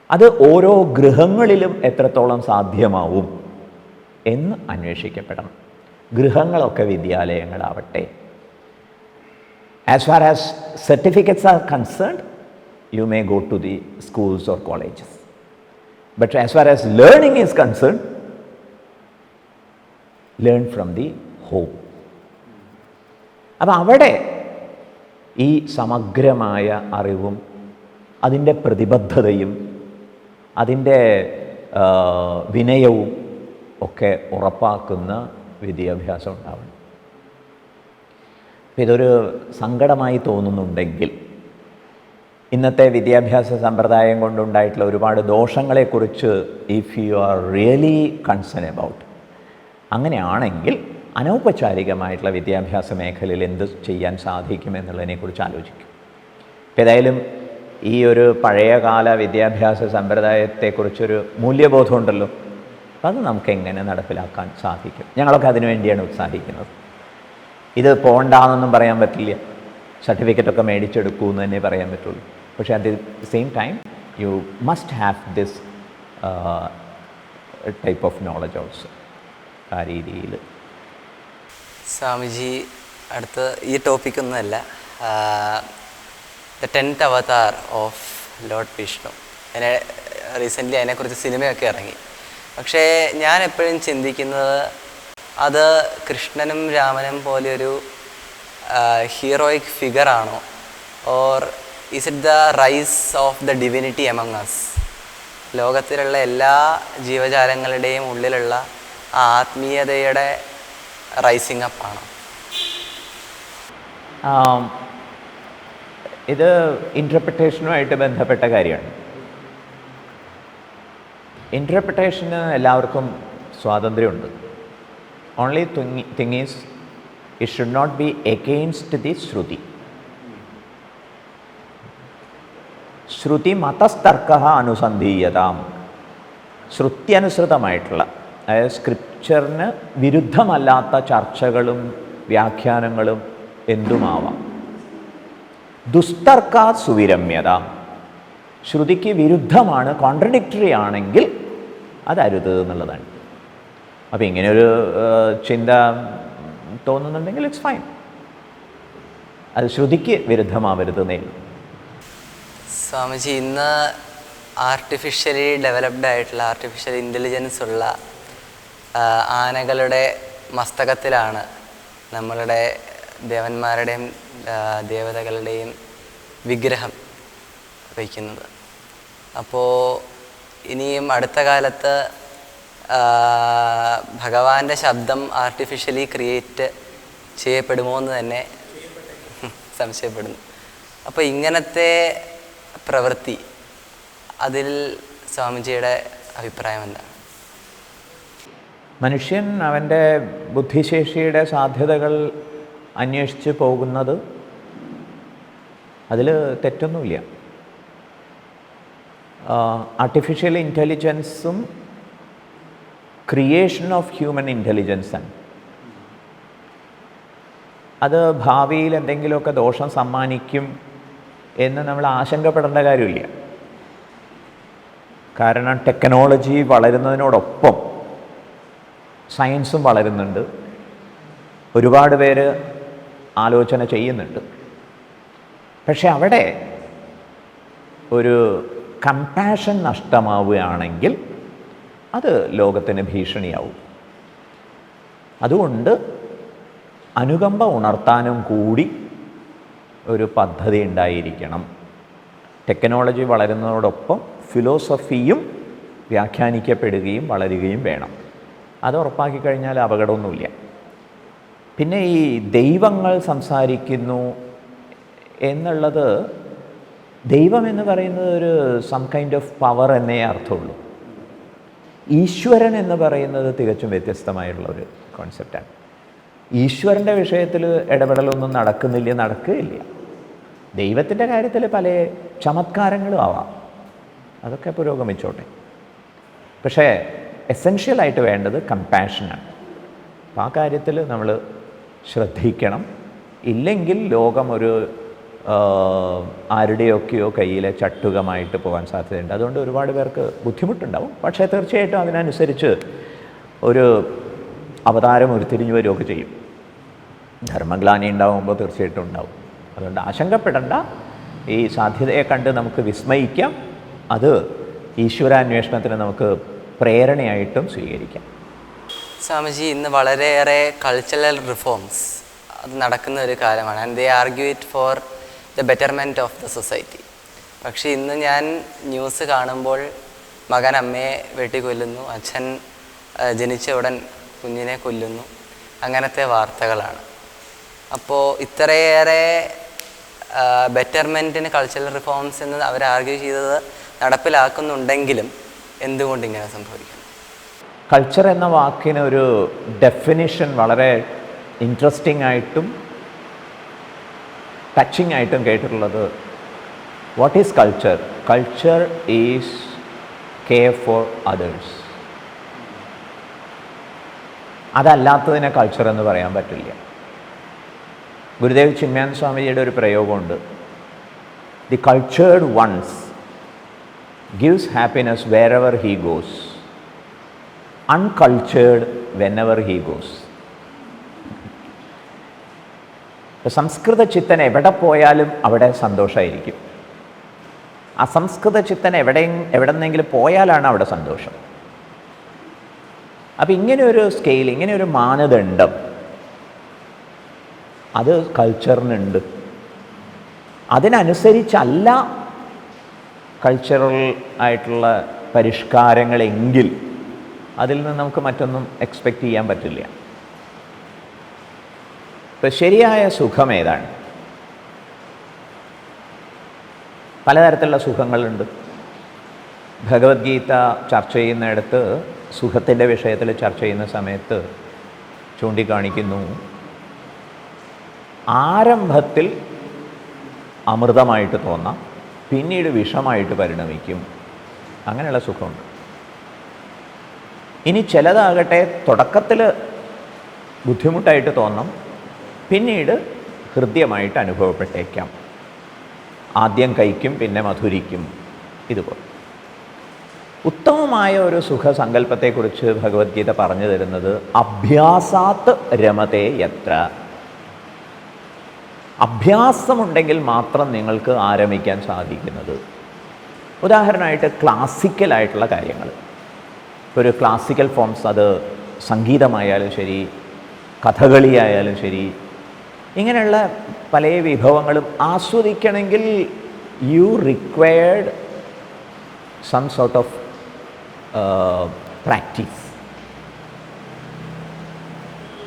അത് ഓരോ ഗൃഹങ്ങളിലും എത്രത്തോളം സാധ്യമാവും എന്ന് അന്വേഷിക്കപ്പെടണം. ഗൃഹങ്ങളൊക്കെ വിദ്യാലയങ്ങളാവട്ടെ. As far as certificates are concerned, you may go to the schools or colleges. But as far as learning is concerned, learn from the home. അപ്പം അവിടെ ഈ സമഗ്രമായ അറിവും അതിൻ്റെ പ്രതിബദ്ധതയും അതിൻ്റെ വിനയവും ഒക്കെ ഉറപ്പാക്കുന്ന വിദ്യാഭ്യാസം ഉണ്ടാവണം. ഇതൊരു സങ്കടമായി തോന്നുന്നുണ്ടെങ്കിൽ, ഇന്നത്തെ വിദ്യാഭ്യാസ സമ്പ്രദായം കൊണ്ടുണ്ടായിട്ടുള്ള ഒരുപാട് ദോഷങ്ങളെക്കുറിച്ച് if you are really concern about, അങ്ങനെയാണെങ്കിൽ അനൗപചാരികമായിട്ടുള്ള വിദ്യാഭ്യാസ മേഖലയിൽ എന്ത് ചെയ്യാൻ സാധിക്കും എന്നുള്ളതിനെക്കുറിച്ച് ആലോചിക്കും. ഇപ്പം ഏതായാലും ഈ ഒരു പഴയകാല വിദ്യാഭ്യാസ സമ്പ്രദായത്തെക്കുറിച്ചൊരു മൂല്യബോധമുണ്ടല്ലോ, അത് നമുക്ക് എങ്ങനെ നടപ്പിലാക്കാൻ സാധിക്കും? ഞങ്ങളൊക്കെ അതിനു വേണ്ടിയാണ് ഉത്സാഹിക്കുന്നത്. ഇത് പോകണ്ടെന്നൊന്നും പറയാൻ പറ്റില്ല, സർട്ടിഫിക്കറ്റൊക്കെ മേടിച്ചെടുക്കൂ എന്ന് തന്നെ പറയാൻ പറ്റുള്ളൂ. പക്ഷേ at the same time you must have this type of knowledge also. ആ രീതിയിൽ. സ്വാമിജി അടുത്ത ഈ ടോപ്പിക്കൊന്നുമല്ല, the 10th avatar of lord Vishnu. Recently അതിനെക്കുറിച്ച് സിനിമയൊക്കെ ഇറങ്ങി. പക്ഷേ ഞാൻ എപ്പോഴും ചിന്തിക്കുന്നത് അത് കൃഷ്ണനും രാമനും പോലെയൊരു ഹീറോയിക് ഫിഗറാണോ, or is it the rise of the divinity among us? ലോകത്തിലുള്ള എല്ലാ ജീവജാലങ്ങളുടെയും ഉള്ളിലുള്ള ആ ആത്മീയതയുടെ റൈസിങ് അപ്പ് ആണോ? ഇത് ഇൻ്റർപ്രിട്ടേഷനുമായിട്ട് ബന്ധപ്പെട്ട കാര്യമാണ്. ഇൻ്റർപ്രിട്ടേഷന് എല്ലാവർക്കും സ്വാതന്ത്ര്യമുണ്ട്. Only thing is it should not be against the shruti. ശ്രുതി മതസ്തർക്ക അനുസന്ധീയതാം. ശ്രുത്യനുസൃതമായിട്ടുള്ള, അതായത് സ്ക്രിപ്ചറിന് വിരുദ്ധമല്ലാത്ത ചർച്ചകളും വ്യാഖ്യാനങ്ങളും എന്തുമാവാം. ദുസ്തർക്കാ സുവിരമ്യത. ശ്രുതിക്ക് വിരുദ്ധമാണ്, കോൺട്രഡിക്ടറി ആണെങ്കിൽ അതരുത് എന്നുള്ളതാണ്. അപ്പോൾ ഇങ്ങനെയൊരു ചിന്ത തോന്നുന്നുണ്ടെങ്കിൽ ഇറ്റ്സ് ഫൈൻ. അത് ശ്രുതിക്ക് വിരുദ്ധമാവരുതെന്നേ. സ്വാമിജി, ഇന്ന് ആർട്ടിഫിഷ്യലി ഡെവലപ്ഡ് ആയിട്ടുള്ള ആർട്ടിഫിഷ്യൽ ഇൻ്റലിജൻസ് ഉള്ള ആനകളുടെ മസ്തകത്തിലാണ് നമ്മളുടെ ദേവന്മാരുടെയും ദേവതകളുടെയും വിഗ്രഹം വയ്ക്കുന്നത്. അപ്പോൾ ഇനിയും അടുത്ത കാലത്ത് ഭഗവാന്റെ ശബ്ദം ആർട്ടിഫിഷ്യലി ക്രിയേറ്റ് ചെയ്യപ്പെടുമോ എന്ന് തന്നെ സംശയപ്പെടുന്നു. അപ്പോൾ ഇങ്ങനത്തെ പ്രവൃത്തി, അതിൽ സ്വാമിജിയുടെ അഭിപ്രായം എന്താണ്? മനുഷ്യൻ അവൻ്റെ ബുദ്ധിശേഷിയുടെ സാധ്യതകൾ അന്വേഷിച്ച് പോകുന്നത്, അതിൽ തെറ്റൊന്നുമില്ല. ആർട്ടിഫിഷ്യൽ ഇൻ്റലിജൻസും ക്രിയേഷൻ ഓഫ് ഹ്യൂമൻ ഇൻ്റലിജൻസാണ്. അത് ഭാവിയിൽ എന്തെങ്കിലുമൊക്കെ ദോഷം സമ്മാനിക്കും എന്ന് നമ്മൾ ആശങ്കപ്പെടേണ്ട കാര്യമില്ല. കാരണം ടെക്നോളജി വളരുന്നതിനോടൊപ്പം സയൻസും വളരുന്നുണ്ട്. ഒരുപാട് പേര് ആലോചന ചെയ്യുന്നുണ്ട്. പക്ഷെ അവിടെ ഒരു കമ്പാഷൻ നഷ്ടമാവുകയാണെങ്കിൽ അത് ലോകത്തിന് ഭീഷണിയാവും. അതുകൊണ്ട് അനുകമ്പ ഉണർത്താനും കൂടി ഒരു പദ്ധതി ഉണ്ടായിരിക്കണം. ടെക്നോളജി വളരുന്നതോടൊപ്പം ഫിലോസഫിയും വ്യാഖ്യാനിക്കപ്പെടുകയും വളരുകയും വേണം. അത് ഉറപ്പാക്കി കഴിഞ്ഞാൽ അപകടമൊന്നുമില്ല. പിന്നെ ഈ ദൈവങ്ങൾ സംസാരിക്കുന്നു എന്നുള്ളത്, ദൈവം എന്ന് പറയുന്നത് ഒരു സം കൈൻഡ് ഓഫ് പവർ എന്നേ അർത്ഥമുള്ളൂ. ഈശ്വരൻ എന്ന് പറയുന്നത് തികച്ചും വ്യത്യസ്തമായിട്ടുള്ള ഒരു കോൺസെപ്റ്റാണ്. ഈശ്വരൻ്റെ വിഷയത്തിൽ ഇടപെടലൊന്നും നടക്കുകയില്ല. ദൈവത്തിൻ്റെ കാര്യത്തിൽ പല ചമത്കാരങ്ങളും ആവാം, അതൊക്കെ പുരോഗമിച്ചോട്ടെ. പക്ഷേ എസെൻഷ്യലായിട്ട് വേണ്ടത് കമ്പാഷനാണ്. അപ്പോൾ ആ കാര്യത്തിൽ നമ്മൾ ശ്രദ്ധിക്കണം. ഇല്ലെങ്കിൽ ലോകം ഒരു ആരുടെയൊക്കെയോ കയ്യിലെ ചട്ടുകമായിട്ട് പോകാൻ സാധ്യതയുണ്ട്. അതുകൊണ്ട് ഒരുപാട് പേർക്ക് ബുദ്ധിമുട്ടുണ്ടാവും. പക്ഷേ തീർച്ചയായിട്ടും അതിനനുസരിച്ച് ഒരു അവതാരം ഉരുത്തിരിഞ്ഞു വരികയൊക്കെ ചെയ്യും. ധർമ്മഗ്ലാനി ഉണ്ടാകുമ്പോൾ തീർച്ചയായിട്ടും ഉണ്ടാവും. അതുകൊണ്ട് ആശങ്കപ്പെടേണ്ട. ഈ സാധ്യതയെ കണ്ട് നമുക്ക് വിസ്മയിക്കാം. അത് ഈശ്വരാന്വേഷണത്തിന് നമുക്ക് പ്രേരണയായിട്ടും സ്വീകരിക്കാം. സ്വാമിജി, ഇന്ന് വളരെയേറെ കൾച്ചറൽ റിഫോംസ് അത് നടക്കുന്ന ഒരു കാലമാണ്. And they argue it for the betterment of the society. പക്ഷേ ഇന്ന് ഞാൻ ന്യൂസ് കാണുമ്പോൾ മകൻ അമ്മയെ വെട്ടിക്കൊല്ലുന്നു, അച്ഛൻ ജനിച്ച ഉടൻ കുഞ്ഞിനെ കൊല്ലുന്നു, അങ്ങനത്തെ വാർത്തകളാണ്. അപ്പോൾ ഇത്രയേറെ ബെറ്റർമെൻറ്റിന് കൾച്ചറൽ റിഫോംസ് എന്ന് അവർ ആർഗ്യൂ ചെയ്തത് നടപ്പിലാക്കുന്നുണ്ടെങ്കിലും എന്തുകൊണ്ട് ഇങ്ങനെ സംഭവിക്കുന്നു? കൾച്ചർ എന്ന വാക്കിന് ഒരു ഡെഫിനിഷൻ വളരെ ഇൻട്രസ്റ്റിംഗ് ആയിട്ടും ടച്ചിങ് ആയിട്ടും കേട്ടിട്ടുള്ളത്, what is culture? Culture is care for others. അതല്ലാത്തതിനെ കൾച്ചർ എന്ന് പറയാൻ പറ്റില്ല. ഗുരുദേവ് ചിന്മയാനന്ദ സ്വാമിജിയുടെ ഒരു പ്രയോഗമുണ്ട്, the cultured ones gives happiness wherever he goes. Uncultured whenever he goes. സംസ്കൃത ചിത്തൻ എവിടെ പോയാലും അവിടെ സന്തോഷമായിരിക്കും. അസംസ്കൃത ചിത്തൻ എവിടെന്നെങ്കിലും പോയാലാണ് അവിടെ സന്തോഷം. അപ്പം ഇങ്ങനെയൊരു സ്കെയിൽ, ഇങ്ങനെയൊരു മാനദണ്ഡം അത് കൾച്ചറിനുണ്ട്. അതിനനുസരിച്ചല്ല കൾച്ചറൽ ആയിട്ടുള്ള പരിഷ്കാരങ്ങളെങ്കിൽ അതിൽ നിന്ന് നമുക്ക് മറ്റൊന്നും എക്സ്പെക്റ്റ് ചെയ്യാൻ പറ്റില്ല. ഇപ്പം ശരിയായ സുഖം ഏതാണ്? പലതരത്തിലുള്ള സുഖങ്ങളുണ്ട്. ഭഗവത്ഗീത ചർച്ച ചെയ്യുന്നിടത്ത്, സുഖത്തിൻ്റെ വിഷയത്തിൽ ചർച്ച ചെയ്യുന്ന സമയത്ത് ചൂണ്ടിക്കാണിക്കുന്നു, ആരംഭത്തിൽ അമൃതമായിട്ട് തോന്നാം, പിന്നീട് വിഷമായിട്ട് പരിണമിക്കും. അങ്ങനെയുള്ള സുഖമുണ്ട്. ഇനി ചിലതാകട്ടെ തുടക്കത്തിൽ ബുദ്ധിമുട്ടായിട്ട് തോന്നാം, പിന്നീട് ഹൃദ്യമായിട്ട് അനുഭവപ്പെട്ടേക്കാം. ആദ്യം കഴിക്കും, പിന്നെ മധുരിക്കും. ഇതുപോലെ ഉത്തമമായ ഒരു സുഖസങ്കല്പത്തെക്കുറിച്ച് ഭഗവത്ഗീത പറഞ്ഞു തരുന്നത് അഭ്യാസാത് രമതേ യത്ര. അഭ്യാസമുണ്ടെങ്കിൽ മാത്രം നിങ്ങൾക്ക് ആരംഭിക്കാൻ സാധിക്കുന്നത്. ഉദാഹരണമായിട്ട് ക്ലാസിക്കലായിട്ടുള്ള കാര്യങ്ങൾ, ഒരു ക്ലാസിക്കൽ ഫോംസ്, അത് സംഗീതമായാലും ശരി, കഥകളിയായാലും ശരി, ഇങ്ങനെയുള്ള പല വിഭവങ്ങളും ആസ്വദിക്കണമെങ്കിൽ you required some sort of practice.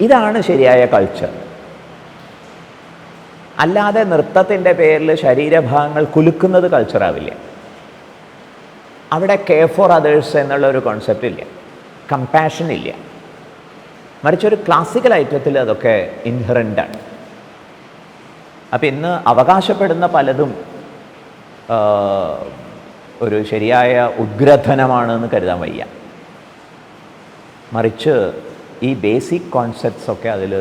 ഇതാണ് ശരിയായ കൾച്ചർ. അല്ലാതെ നൃത്തത്തിൻ്റെ പേരിൽ ശരീരഭാഗങ്ങൾ കുലുക്കുന്നത് കൾച്ചറാവില്ല. അവിടെ കെയർ ഫോർ അതേഴ്സ് എന്നുള്ള ഒരു കോൺസെപ്റ്റ് ഇല്ല, കമ്പാഷൻ ഇല്ല. മറിച്ചൊരു ക്ലാസിക്കൽ ഐറ്റത്തിൽ അതൊക്കെ ഇൻഹറൻ്റാണ്. അപ്പം ഇന്ന് അവകാശപ്പെടുന്ന പലതും ഒരു ശരിയായ ഉദ്ഗ്രഥനമാണെന്ന് കരുതാൻ വയ്യ. മറിച്ച് ഈ ബേസിക് കോൺസെപ്റ്റ്സൊക്കെ അതിൽ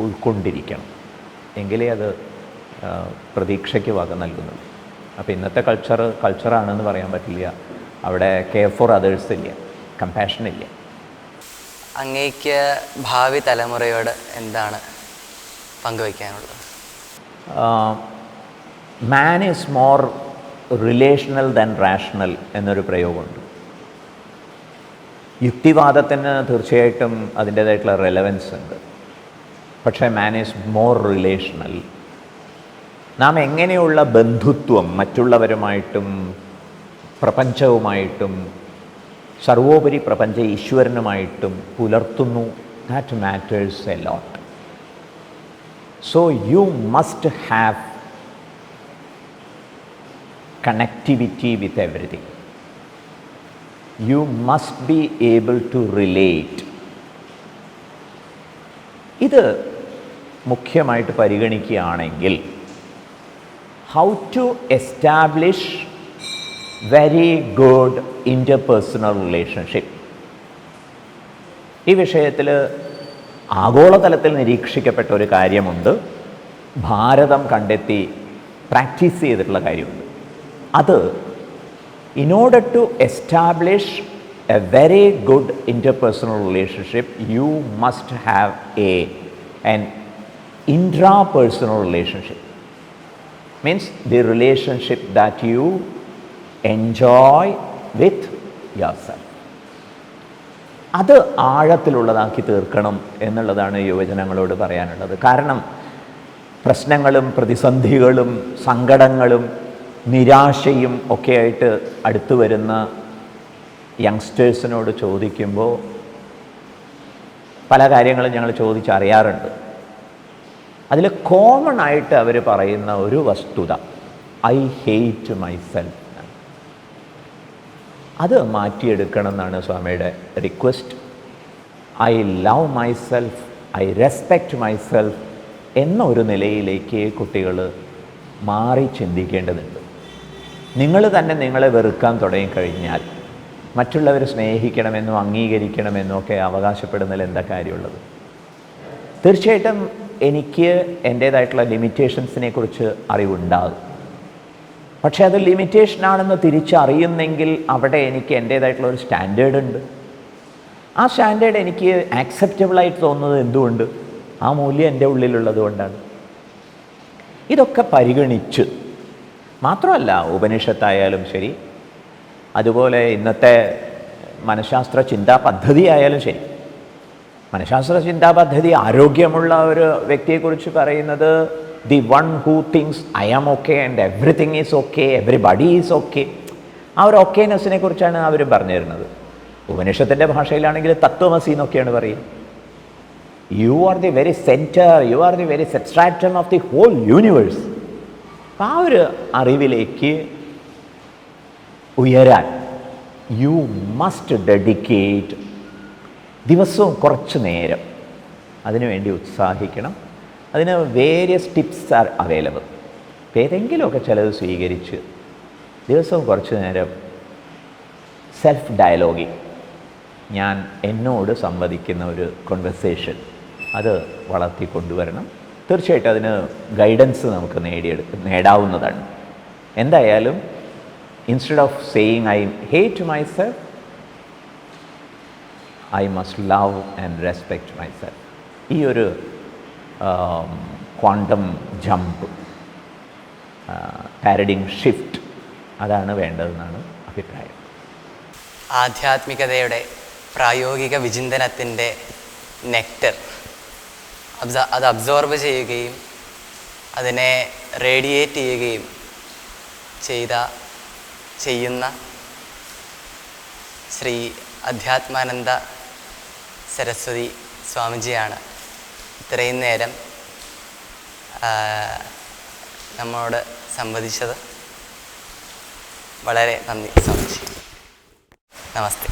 ഉൾക്കൊണ്ടിരിക്കണം, എങ്കിലേ അത് പ്രതീക്ഷയ്ക്ക് വക നൽകുന്നുള്ളൂ. അപ്പോൾ ഇന്നത്തെ കൾച്ചറാണെന്ന് പറയാൻ പറ്റില്ല. അവിടെ കെയർ ഫോർ അതേഴ്സ് ഇല്ല, കമ്പാഷൻ ഇല്ല. അങ്ങേക്ക് ഭാവി തലമുറയോട് എന്താണ് പങ്കുവയ്ക്കാനുള്ളത്? Man is more relational than rational എന്നൊരു പ്രയോഗമുണ്ട്. യുക്തിവാദത്തിന് തീർച്ചയായിട്ടും അതിൻ്റേതായിട്ടുള്ള റെലവൻസ് ഉണ്ട്. പക്ഷേ മാൻ ഈസ് മോർ റിലേഷണൽ. നാം എങ്ങനെയുള്ള ബന്ധുത്വം മറ്റുള്ളവരുമായിട്ടും പ്രപഞ്ചവുമായിട്ടും സർവോപരി പ്രപഞ്ച ഈശ്വരനുമായിട്ടും പുലർത്തുന്നു, that matters a lot. So you must have connectivity with everything. You must be able to relate. ഇത് മുഖ്യമായിട്ട് പരിഗണിക്കുകയാണെങ്കിൽ how to establish very good interpersonal relationship. ഈ വിഷയത്തിൽ ആഗോളതലത്തിൽ നിരീക്ഷിക്കപ്പെട്ട ഒരു കാര്യമുണ്ട്, ഭാരതം കണ്ടെത്തി പ്രാക്ടീസ് ചെയ്തിട്ടുള്ള കാര്യമുണ്ട്. അത് in order to establish a very good interpersonal relationship, you must have an intrapersonal relationship. Means the relationship that you enjoy with yourself. അത് ആഴത്തിലുള്ളതാക്കി തീർക്കണം എന്നുള്ളതാണ് യുവജനങ്ങളോട് പറയാനുള്ളത്. കാരണം പ്രശ്നങ്ങളും പ്രതിസന്ധികളും സങ്കടങ്ങളും നിരാശയും ഒക്കെ ആയിട്ട് അടുത്തു വരുന്ന യങ്സ്റ്റേഴ്സിനോട് ചോദിക്കുമ്പോൾ പല കാര്യങ്ങളും ഞങ്ങൾ ചോദിച്ചറിയാറുണ്ട്. അതിൽ കോമൺ ആയിട്ട് അവർ പറയുന്ന ഒരു വസ്തുത, ഐ ഹേറ്റ് മൈസെൽഫ്. അത് മാറ്റിയെടുക്കണം എന്നാണ് സ്വാമിയുടെ request. I love myself, I respect myself എന്ന ഒരു നിലയിലേക്ക് കുട്ടികൾ മാറി ചിന്തിക്കേണ്ടതുണ്ട്. നിങ്ങൾ തന്നെ നിങ്ങളെ വെറുക്കാൻ തുടങ്ങിക്കഴിഞ്ഞാൽ മറ്റുള്ളവർ സ്നേഹിക്കണമെന്നും അംഗീകരിക്കണമെന്നും ഒക്കെ അവകാശപ്പെടുന്നതിൽ എന്താ കാര്യമുള്ളത്? തീർച്ചയായിട്ടും എനിക്ക് എൻ്റേതായിട്ടുള്ള ലിമിറ്റേഷൻസിനെ കുറിച്ച് അറിവുണ്ടാകും. പക്ഷേ അത് ലിമിറ്റേഷനാണെന്ന് തിരിച്ചറിയുന്നെങ്കിൽ അവിടെ എനിക്ക് എൻ്റേതായിട്ടുള്ള ഒരു സ്റ്റാൻഡേർഡ് ഉണ്ട്. ആ സ്റ്റാൻഡേർഡ് എനിക്ക് ആക്സെപ്റ്റബിളായിട്ട് തോന്നുന്നത് എന്തുകൊണ്ട്? ആ മൂല്യം എൻ്റെ ഉള്ളിലുള്ളത് കൊണ്ടാണ്. ഇതൊക്കെ പരിഗണിച്ച് മാത്രമല്ല, ഉപനിഷത്തായാലും ശരി, അതുപോലെ ഇന്നത്തെ മനഃശാസ്ത്ര ചിന്താ പദ്ധതി ആയാലും ശരി. മനഃശാസ്ത്ര ചിന്താ പദ്ധതി ആരോഗ്യമുള്ള ഒരു വ്യക്തിയെക്കുറിച്ച് പറയുന്നത് the one who thinks I am okay and everything is okay, everybody is okay. ആ ഒരു ഓക്കേനെസ്സിനെ കുറിച്ചാണ് അവർ പറഞ്ഞു തരുന്നത്. ഉപനിഷത്തിൻ്റെ ഭാഷയിലാണെങ്കിൽ തത്വമസി എന്നൊക്കെയാണ് പറയുക. You are the very centre, you are the very subtraction of the whole universe. ആ ഒരു അറിവിലേക്ക് ഉയരാൻ യു മസ്റ്റ് ഡെഡിക്കേറ്റ് ദിവസവും കുറച്ച് നേരം അതിനുവേണ്ടി ഉത്സാഹിക്കണം. അതിന് വേരിയസ് ടിപ്സ് ആർ അവൈലബിൾ. അപ്പോൾ ഏതെങ്കിലുമൊക്കെ ചിലത് സ്വീകരിച്ച് ദിവസവും കുറച്ച് നേരം സെൽഫ് ഡയലോഗിങ്, ഞാൻ എന്നോട് സംവദിക്കുന്ന ഒരു കോൺവെർസേഷൻ, അത് വളർത്തിക്കൊണ്ടുവരണം. തീർച്ചയായിട്ടും അതിന് ഗൈഡൻസ് നമുക്ക് നേടാവുന്നതാണ്. എന്തായാലും instead of saying I hate myself, I must love and respect myself. ഈ ഒരു ക്വാണ്ടം ജമ്പ്, പാരഡിം ഷിഫ്റ്റ്, അതാണ് വേണ്ടതെന്നാണ് അഭിപ്രായം. ആധ്യാത്മികതയുടെ പ്രായോഗിക വിചിന്തനത്തിൻ്റെ നെക്ടർ അത് അബ്സോർബ് ചെയ്യുകയും അതിനെ റേഡിയേറ്റ് ചെയ്യുകയും ചെയ്യുന്ന ശ്രീ അധ്യാത്മാനന്ദ സരസ്വതി സ്വാമിജിയാണ് ഇത്രയും നേരം നമ്മോട് സംവദിച്ചത്. വളരെ നന്ദി സ്വാമിജി. നമസ്തേ.